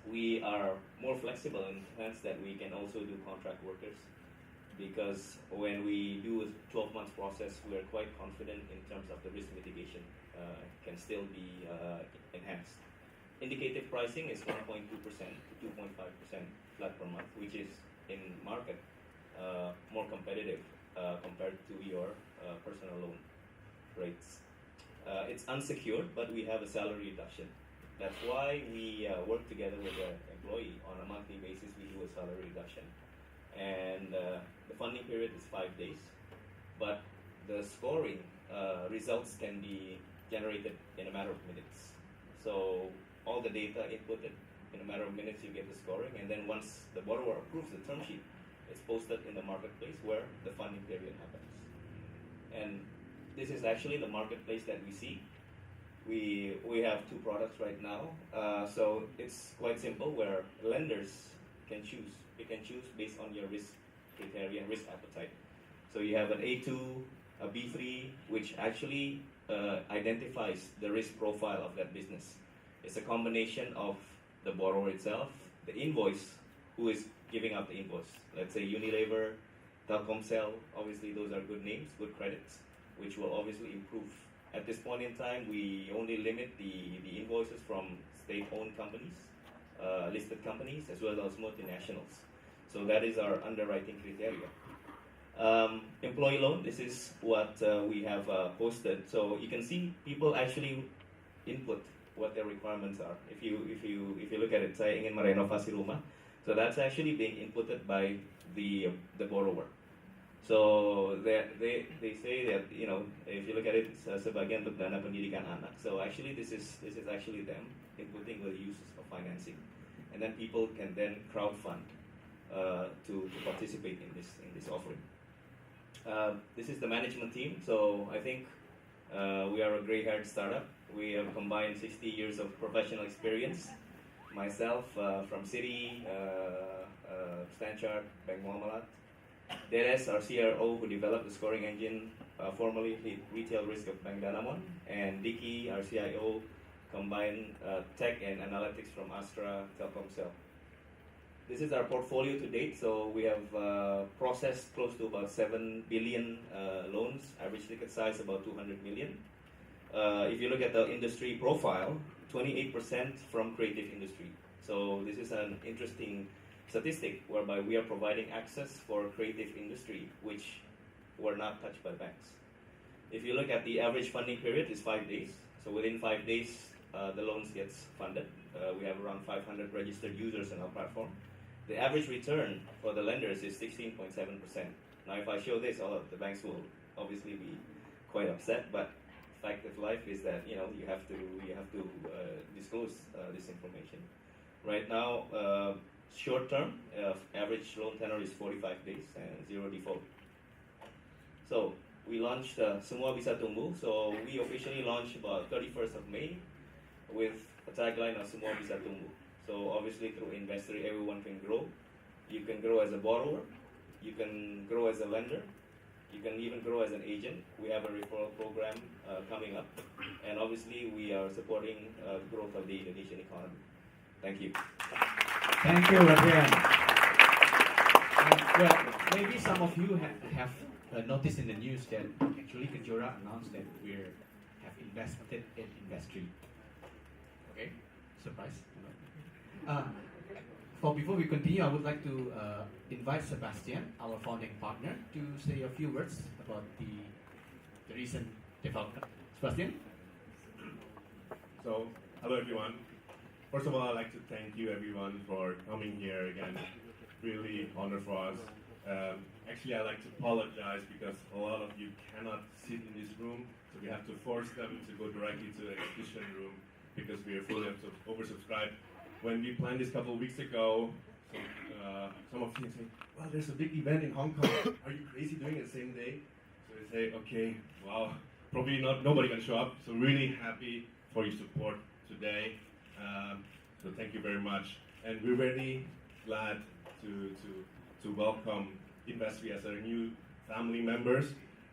we are more flexible in the sense that we can also do contract workers because when we do a 12-month process, we are quite confident in terms of the risk mitigation can still be enhanced. Indicative pricing is 1.2% to 2.5% flat per month, which is in market more competitive compared to your personal loan rates. It's unsecured, but we have a salary reduction. That's why we work together with the employee on a monthly basis. We do a salary reduction, and the funding period is 5 days, but the scoring results can be generated in a matter of minutes. So all the data inputted in a matter of minutes, you get the scoring, and then once the borrower approves the term sheet, it's posted in the marketplace where the funding period happens. And this is actually the marketplace that we see. We have two products right now. So it's quite simple where lenders can choose. You can choose based on your risk criteria and risk appetite. So you have an A2, a B3, which actually identifies the risk profile of that business. It's a combination of the borrower itself, the invoice, who is giving out the invoice. Let's say Unilever, Telkomsel, obviously those are good names, good credits, which will obviously improve. At this point in time, we only limit the invoices from state-owned companies, listed companies, as well as multinationals. So that is our underwriting criteria. Employee loan, this is what we have posted. So you can see people actually input what their requirements are. If you look at it, saya ingin merenovasi rumah, so that's actually being inputted by the borrower. So they say that, you know, if you look at it, sebagian untuk dana pendidikan anak. So actually this is actually them inputting the uses of financing, and then people can then crowdfund to participate in this offering. This is the management team. So I think we are a gray-haired startup. We have combined 60 years of professional experience. Myself from Citi, Stanchart, Bank Muamalat. Deres, our CRO, who developed the scoring engine, formerly retail risk of Bank Danamon, and Dicky, our CIO, combined tech and analytics from Astra Telkomsel. This is our portfolio to date. So we have processed close to about 7 billion loans, average ticket size about 200 million. If you look at the industry profile, 28% from creative industry. So this is an interesting statistic whereby we are providing access for creative industry, which were not touched by banks. If you look at the average funding period is 5 days. So within 5 days, the loans gets funded. We have around 500 registered users on our platform. The average return for the lenders is 16.7%. Now, if I show this, all of the banks will obviously be quite upset. But fact of life is that, you know, you have to disclose this information. Right now, short term, average loan tenor is 45 days and zero default. So we launched Semua Bisa Tumbuh. So we officially launched about 31st of May with a tagline of Semua Bisa Tumbuh. So obviously through Investory, everyone can grow. You can grow as a borrower, you can grow as a lender, you can even grow as an agent. We have a referral program coming up, and obviously we are supporting the growth of the Indonesian economy. Thank you. Thank you, Rajan. Well, maybe some of you have noticed in the news that actually Kejora announced that we have invested in Investory. Okay, surprise. Before we continue, I would like to invite Sebastian, our founding partner, to say a few words about the recent development. Sebastian? So, hello everyone. First of all, I'd like to thank you everyone for coming here again. Really honor for us. Actually, I'd like to apologize because a lot of you cannot sit in this room, so we have to force them to go directly to the exhibition room because we are fully oversubscribed. When we planned this a couple of weeks ago, some of you say, well, there's a big event in Hong Kong. Are you crazy doing it the same day? So they say, okay, wow, probably nobody can show up. So really happy for your support today. So thank you very much. And we're very glad to welcome Investory as our new family members.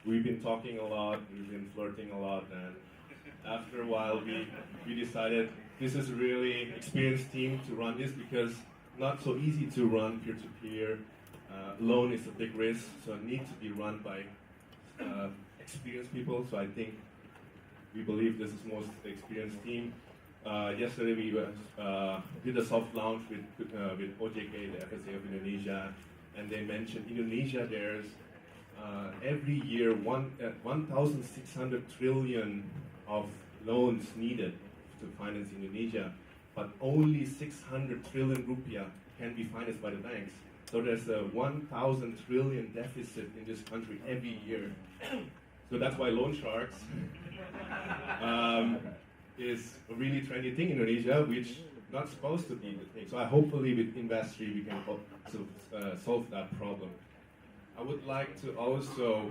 We've been talking a lot, we've been flirting a lot, and after a while we decided this is a really experienced team to run this because not so easy to run peer-to-peer. Loan is a big risk, so it needs to be run by experienced people. So I think we believe this is most experienced team. Yesterday we did a soft launch with OJK, the FSA of Indonesia, and they mentioned Indonesia there's every year 1,600 trillion of loans needed to finance Indonesia, but only 600 trillion rupiah can be financed by the banks. So there's a 1,000 trillion deficit in this country every year. So that's why loan sharks is a really trendy thing in Indonesia, which not supposed to be the thing. So hopefully with Investory we can solve that problem. I would like to also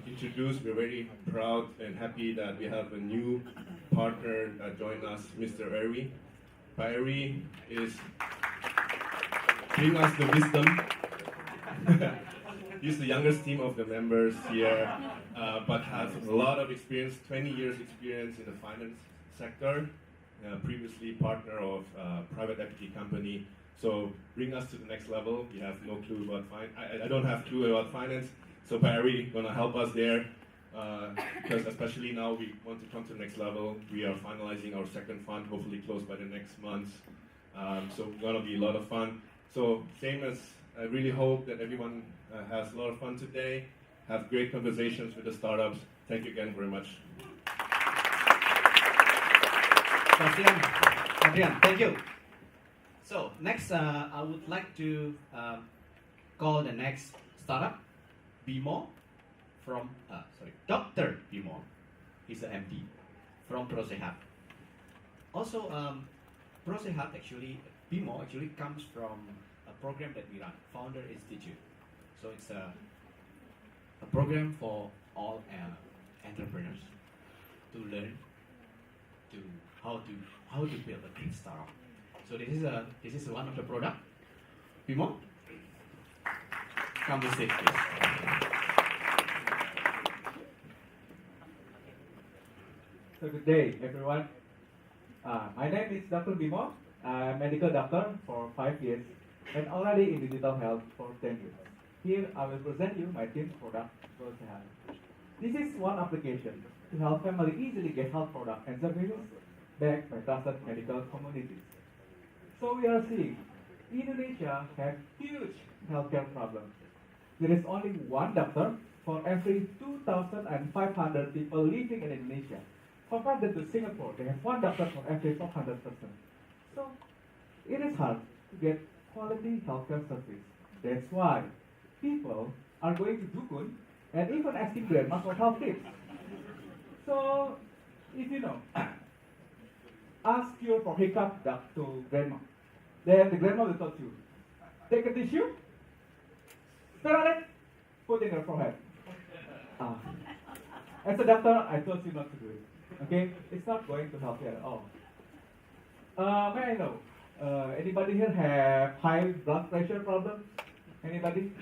introduce, we're very proud and happy that we have a new partner that joined us, Mr. Erwi. Erwi is bringing us the wisdom. He's the youngest team of the members here, but has a lot of experience, 20 years experience in the finance sector, previously partner of private equity company. So bring us to the next level. We have no clue about finance. I don't have clue about finance. So Barry gonna help us there because especially now we want to come to the next level. We are finalizing our second fund, hopefully closed by the next month. So gonna be a lot of fun. So same as I really hope that everyone has a lot of fun today, have great conversations with the startups. Thank you again very much. Sebastian, Adrian, thank you. So next, I would like to call the next startup, Bimo, from Dr. Bimo. He's an MD from ProSehat. Also, ProSehat Bimo actually comes from a program that we run, Founder Institute. So it's a program for all entrepreneurs to learn how to build a great startup. So this is one of the product. Bimo, come to stage, please. So good day, everyone. My name is Dr. Bimo. I'm a medical doctor for 5 years and already in digital health for 10 years. Here I will present you my team's product, ProSehat. This is one application to help family easily get health products and services backed by trusted medical communities. So we are seeing Indonesia has huge healthcare problems. There is only one doctor for every 2,500 people living in Indonesia. Compared to Singapore, they have one doctor for every 400 persons. So it is hard to get quality healthcare service. That's why people are going to Dukun and even asking grandma for health tips. So if you know, ask cure for hiccup to grandma. Then the grandma will tell you, take a tissue, spit on it, put in your forehead. As a doctor, I told you not to do it. Okay, it's not going to help you at all. May I know, anybody here have high blood pressure problem? Anybody?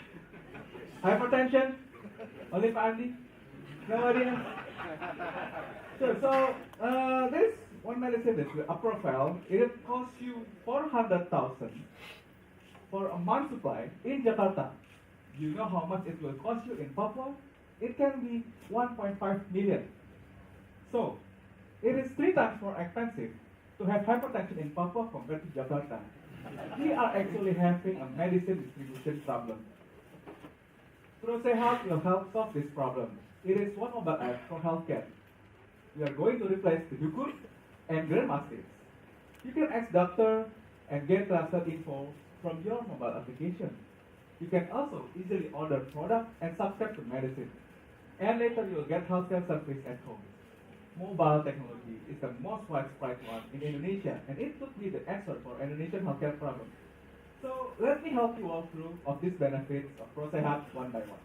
Hypertension? Only family? Nobody? Sure, so this one medicine is Aprovel. It costs you 400,000 for a month supply in Jakarta. Do you know how much it will cost you in Papua? It can be 1.5 million. So, it is 3 times more expensive to have hypertension in Papua compared to Jakarta. We are actually having a medicine distribution problem. ProSehat will help solve this problem. It is one mobile app for healthcare. We are going to replace the Dukun and grandma's tips. You can ask doctor and get trusted info from your mobile application. You can also easily order product and subscribe to medicine. And later you will get healthcare service at home. Mobile technology is the most widespread one in Indonesia, and it could be the answer for Indonesian healthcare problem. So let me help you walk through of these benefits of ProSehat one by one.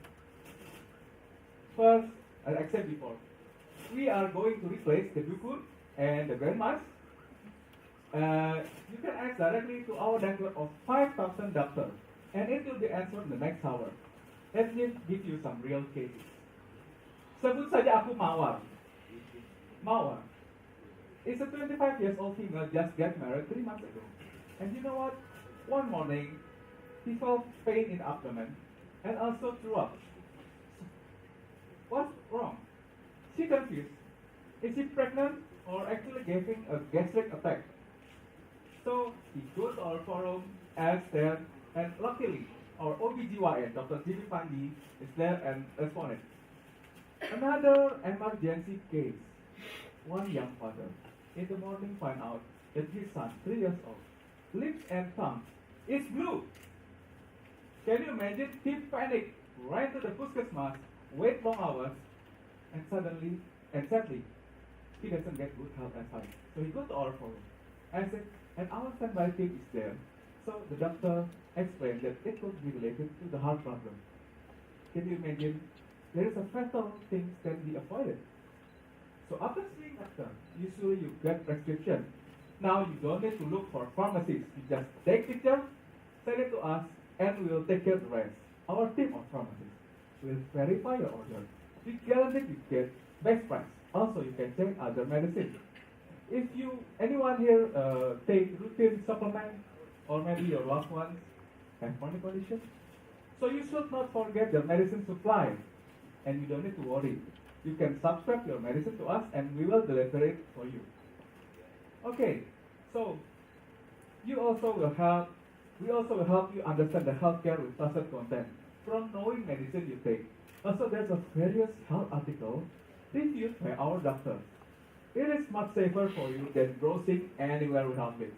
First, as I said before, we are going to replace the Dukun and the grandmas. You can ask directly to our network of 5,000 doctors, and it will be answered in the next hour. Let me give you some real cases. Sebut saja aku Mawar. Mawar is a 25 years old female just got married 3 months ago. And you know what? One morning, he felt pain in the abdomen and also threw up. What's wrong? She confused. Is she pregnant or actually getting a gastric attack? So he goes to our forum, asked there, and luckily our OBGYN, Dr. Jimmy Pandi, is there and responded. Another emergency case. One young father in the morning find out that his son, 3 years old, lips and tongue is blue. Can you imagine? He panicked, ran to the Puskesmas, wait long hours, and sadly, he doesn't get good health advice. So he goes to our forum and said, and our standby team is there. So the doctor explained that it could be related to the heart problem. Can you imagine? There is a fatal thing can be avoided. So after seeing doctor, usually you get prescription. Now you don't need to look for pharmacies. You just take picture, send it to us, and we will take care of the rest. Our team of pharmacists will verify your order. We guarantee you get best price. Also, you can check other medicine. If anyone here take routine supplement, or maybe your loved ones have chronic condition, so you should not forget your medicine supply, and you don't need to worry. You can subscribe your medicine to us, and we will deliver it for you. Okay, so you also will have We also will help you understand the healthcare with trusted content from knowing medicine you take. Also, there's a various health article reviewed by our doctors. It is much safer for you than browsing anywhere without links.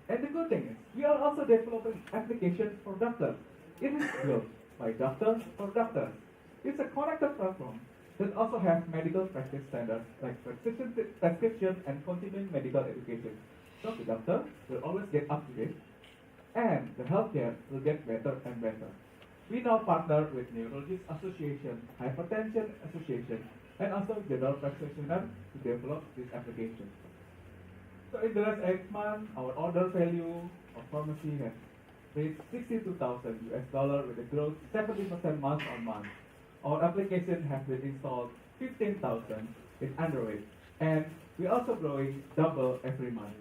And the good thing is, we are also developing applications for doctors. It is built by doctors for doctors. It's a connected platform that also has medical practice standards like prescription and continuing medical education. So the doctor will always get up to date, and the healthcare will get better and better. We now partner with Neurologist Association, Hypertension Association, and also General Practitioner to develop this application. So in the last 8 months, our order value of pharmacy has reached $62,000 with a growth 70% month on month. Our application has been installed 15,000 in Android, and we're also growing double every month.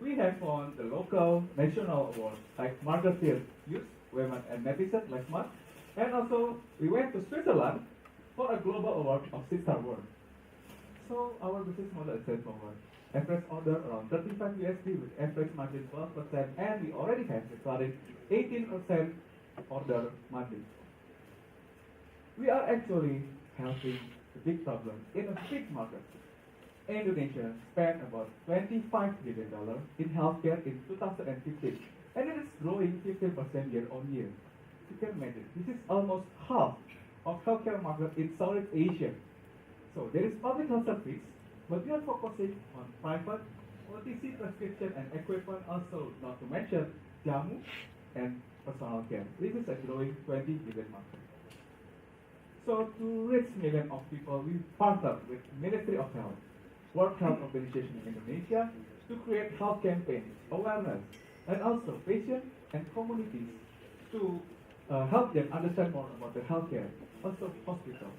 We have won the local national awards like Margaret Field Youth, Women and Netizen last month, and also we went to Switzerland for a global award of Six-Star Award. So our business model is straightforward. Average order around 35 USD with average margin 12%, and we already have recurring 18% order monthly. We are actually helping the big problem in a big market. Indonesia spent about $25 billion in healthcare in 2015, and it is growing 15% year on year. You can imagine, this is almost half of healthcare market in Southeast Asia. So there is public health service, but we are focusing on private, OTC prescription and equipment, also not to mention jamu and personal care. This is a growing 20 billion market. So to reach millions of people, we partnered with Ministry of Health, World Health Organization in Indonesia to create health campaigns, awareness, and also patients and communities to help them understand more about the healthcare, also hospitals.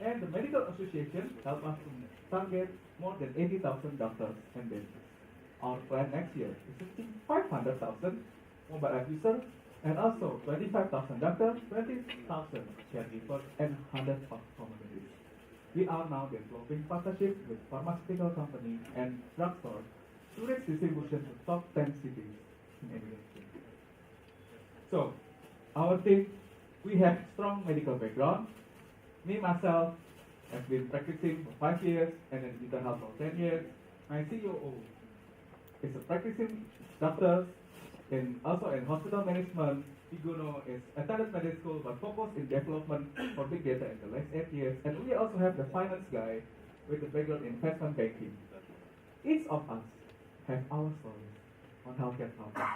And the Medical Association helped us to target more than 80,000 doctors and dentists. Our plan next year is to reach 500,000 mobile app users and also 25,000 doctors, 20,000 caregivers, and hundreds of communities. We are now developing partnerships with pharmaceutical companies and drugstores to reach distribution to top 10 cities in Indonesia. So, our team, we have strong medical background. Me, myself, have been practicing for 5 years and then digital health for 10 years. My COO is a practicing doctor also in hospital management. Iguno is attended medical school but focused in development for big data in the last 8 years. And we also have the finance guy with a background in investment banking. Each of us have our stories on healthcare problems.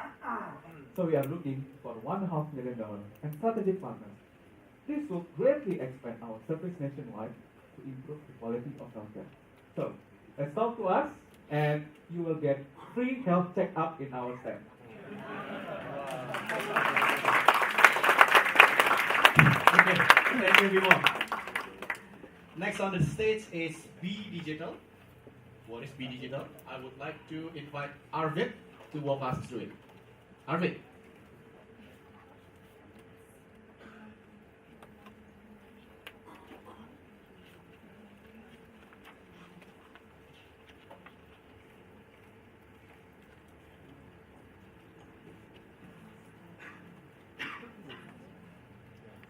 So we are looking for $1.5 million and strategic partners. This will greatly expand our service nationwide to improve the quality of healthcare. So let's talk to us, and you will get free health checkup in our stand. Okay, thank you, Bimo. Next on the stage is B Digital. What is B Digital? I would like to invite Arvid to walk us through it. Arvid.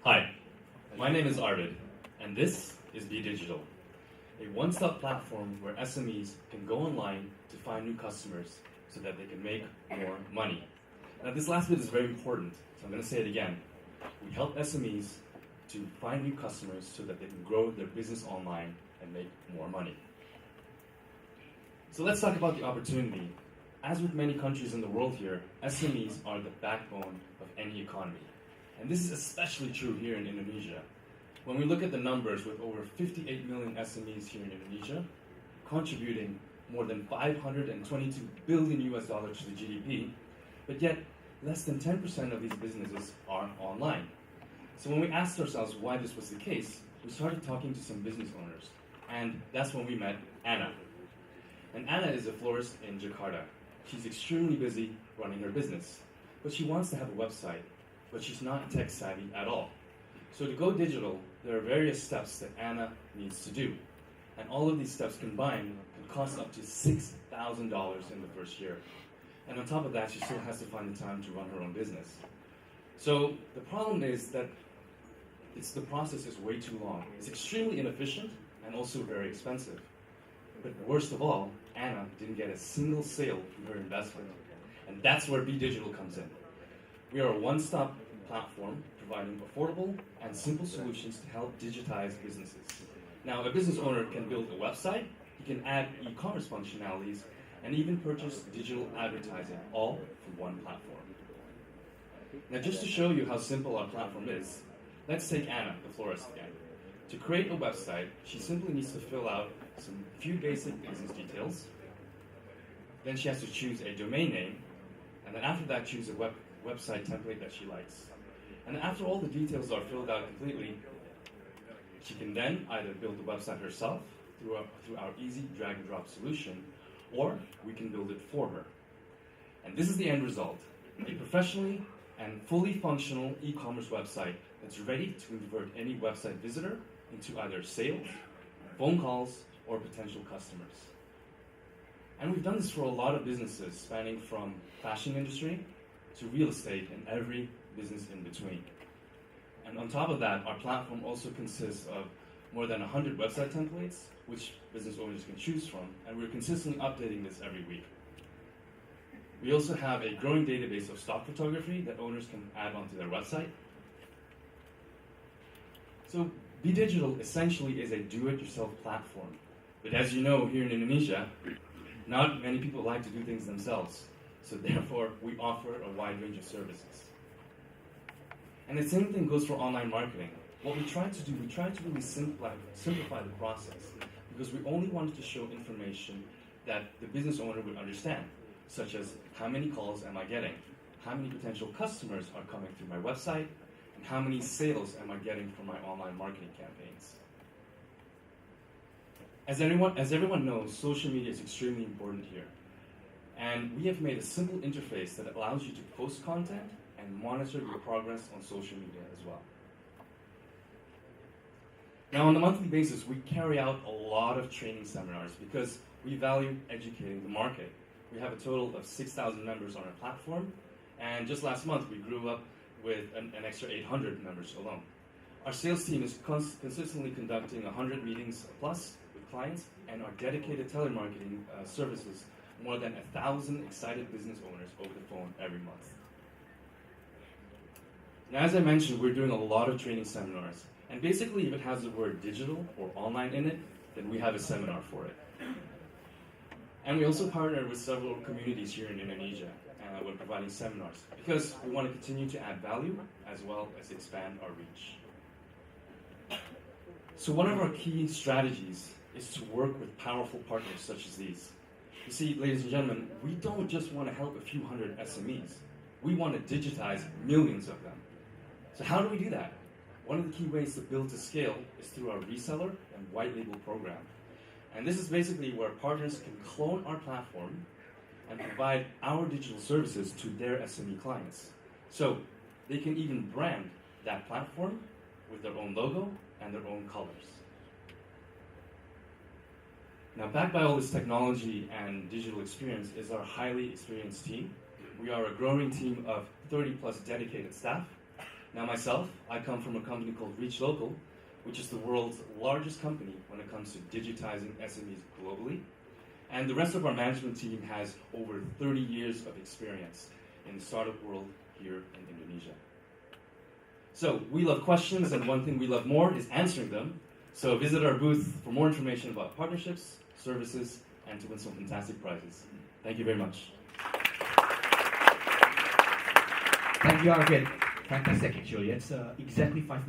Hi, my name is Arvid, and this is Be Digital, a one-stop platform where SMEs can go online to find new customers so that they can make more money. Now, this last bit is very important, so I'm going to say it again. We help SMEs to find new customers so that they can grow their business online and make more money. So let's talk about the opportunity. As with many countries in the world here, SMEs are the backbone of any economy. And this is especially true here in Indonesia. When we look at the numbers, with over 58 million SMEs here in Indonesia, contributing more than $522 billion to the GDP, but yet less than 10% of these businesses are online. So when we asked ourselves why this was the case, we started talking to some business owners, and that's when we met Anna. And Anna is a florist in Jakarta. She's extremely busy running her business, but she wants to have a website, but she's not tech savvy at all. So to go digital, there are various steps that Anna needs to do. And all of these steps combined can cost up to $6,000 in the first year. And on top of that, she still has to find the time to run her own business. So the problem is that the process is way too long. It's extremely inefficient and also very expensive. But worst of all, Anna didn't get a single sale from her investment. And that's where Be Digital comes in. We are a one-stop platform providing affordable and simple solutions to help digitize businesses. Now, a business owner can build a website, he can add e-commerce functionalities, and even purchase digital advertising, all from one platform. Now, just to show you how simple our platform is, let's take Anna, the florist again. To create a website, she simply needs to fill out some few basic business details. Then she has to choose a domain name, and then after that, choose a website template that she likes. And after all the details are filled out completely, she can then either build the website herself through our easy drag and drop solution, or we can build it for her. And this is the end result, a professionally and fully functional e-commerce website that's ready to convert any website visitor into either sales, phone calls, or potential customers. And we've done this for a lot of businesses, spanning from fashion industry to real estate and every business in between. And on top of that, our platform also consists of more than 100 website templates, which business owners can choose from, and we're consistently updating this every week. We also have a growing database of stock photography that owners can add onto their website. So Be Digital essentially is a do-it-yourself platform. But as you know, here in Indonesia, not many people like to do things themselves. So therefore, we offer a wide range of services. And the same thing goes for online marketing. What we try to do, we try to really simplify the process, because we only wanted to show information that the business owner would understand, such as how many calls am I getting, how many potential customers are coming through my website, and how many sales am I getting from my online marketing campaigns. As everyone knows, social media is extremely important here. And we have made a simple interface that allows you to post content and monitor your progress on social media as well. Now, on a monthly basis, we carry out a lot of training seminars because we value educating the market. We have a total of 6,000 members on our platform, and just last month we grew up with an extra 800 members alone. Our sales team is consistently conducting 100 meetings plus with clients, and our dedicated telemarketing services more than 1,000 excited business owners over the phone every month. Now, as I mentioned, we're doing a lot of training seminars, and basically if it has the word digital or online in it, then we have a seminar for it. And we also partner with several communities here in Indonesia when providing seminars, because we want to continue to add value as well as expand our reach. So one of our key strategies is to work with powerful partners such as these. You see, ladies and gentlemen, we don't just want to help a few hundred SMEs. We want to digitize millions of them. So how do we do that? One of the key ways to build to scale is through our reseller and white label program. And this is basically where partners can clone our platform and provide our digital services to their SME clients. So they can even brand that platform with their own logo and their own colors. Now, backed by all this technology and digital experience is our highly experienced team. We are a growing team of 30 plus dedicated staff. Now myself, I come from a company called Reach Local, which is the world's largest company when it comes to digitizing SMEs globally. And the rest of our management team has over 30 years of experience in the startup world here in Indonesia. So we love questions, and one thing we love more is answering them. So visit our booth for more information about partnerships, services, and to win some fantastic prizes. Thank you very much. Thank you, Arvin. Fantastic, actually. It's exactly 5 minutes.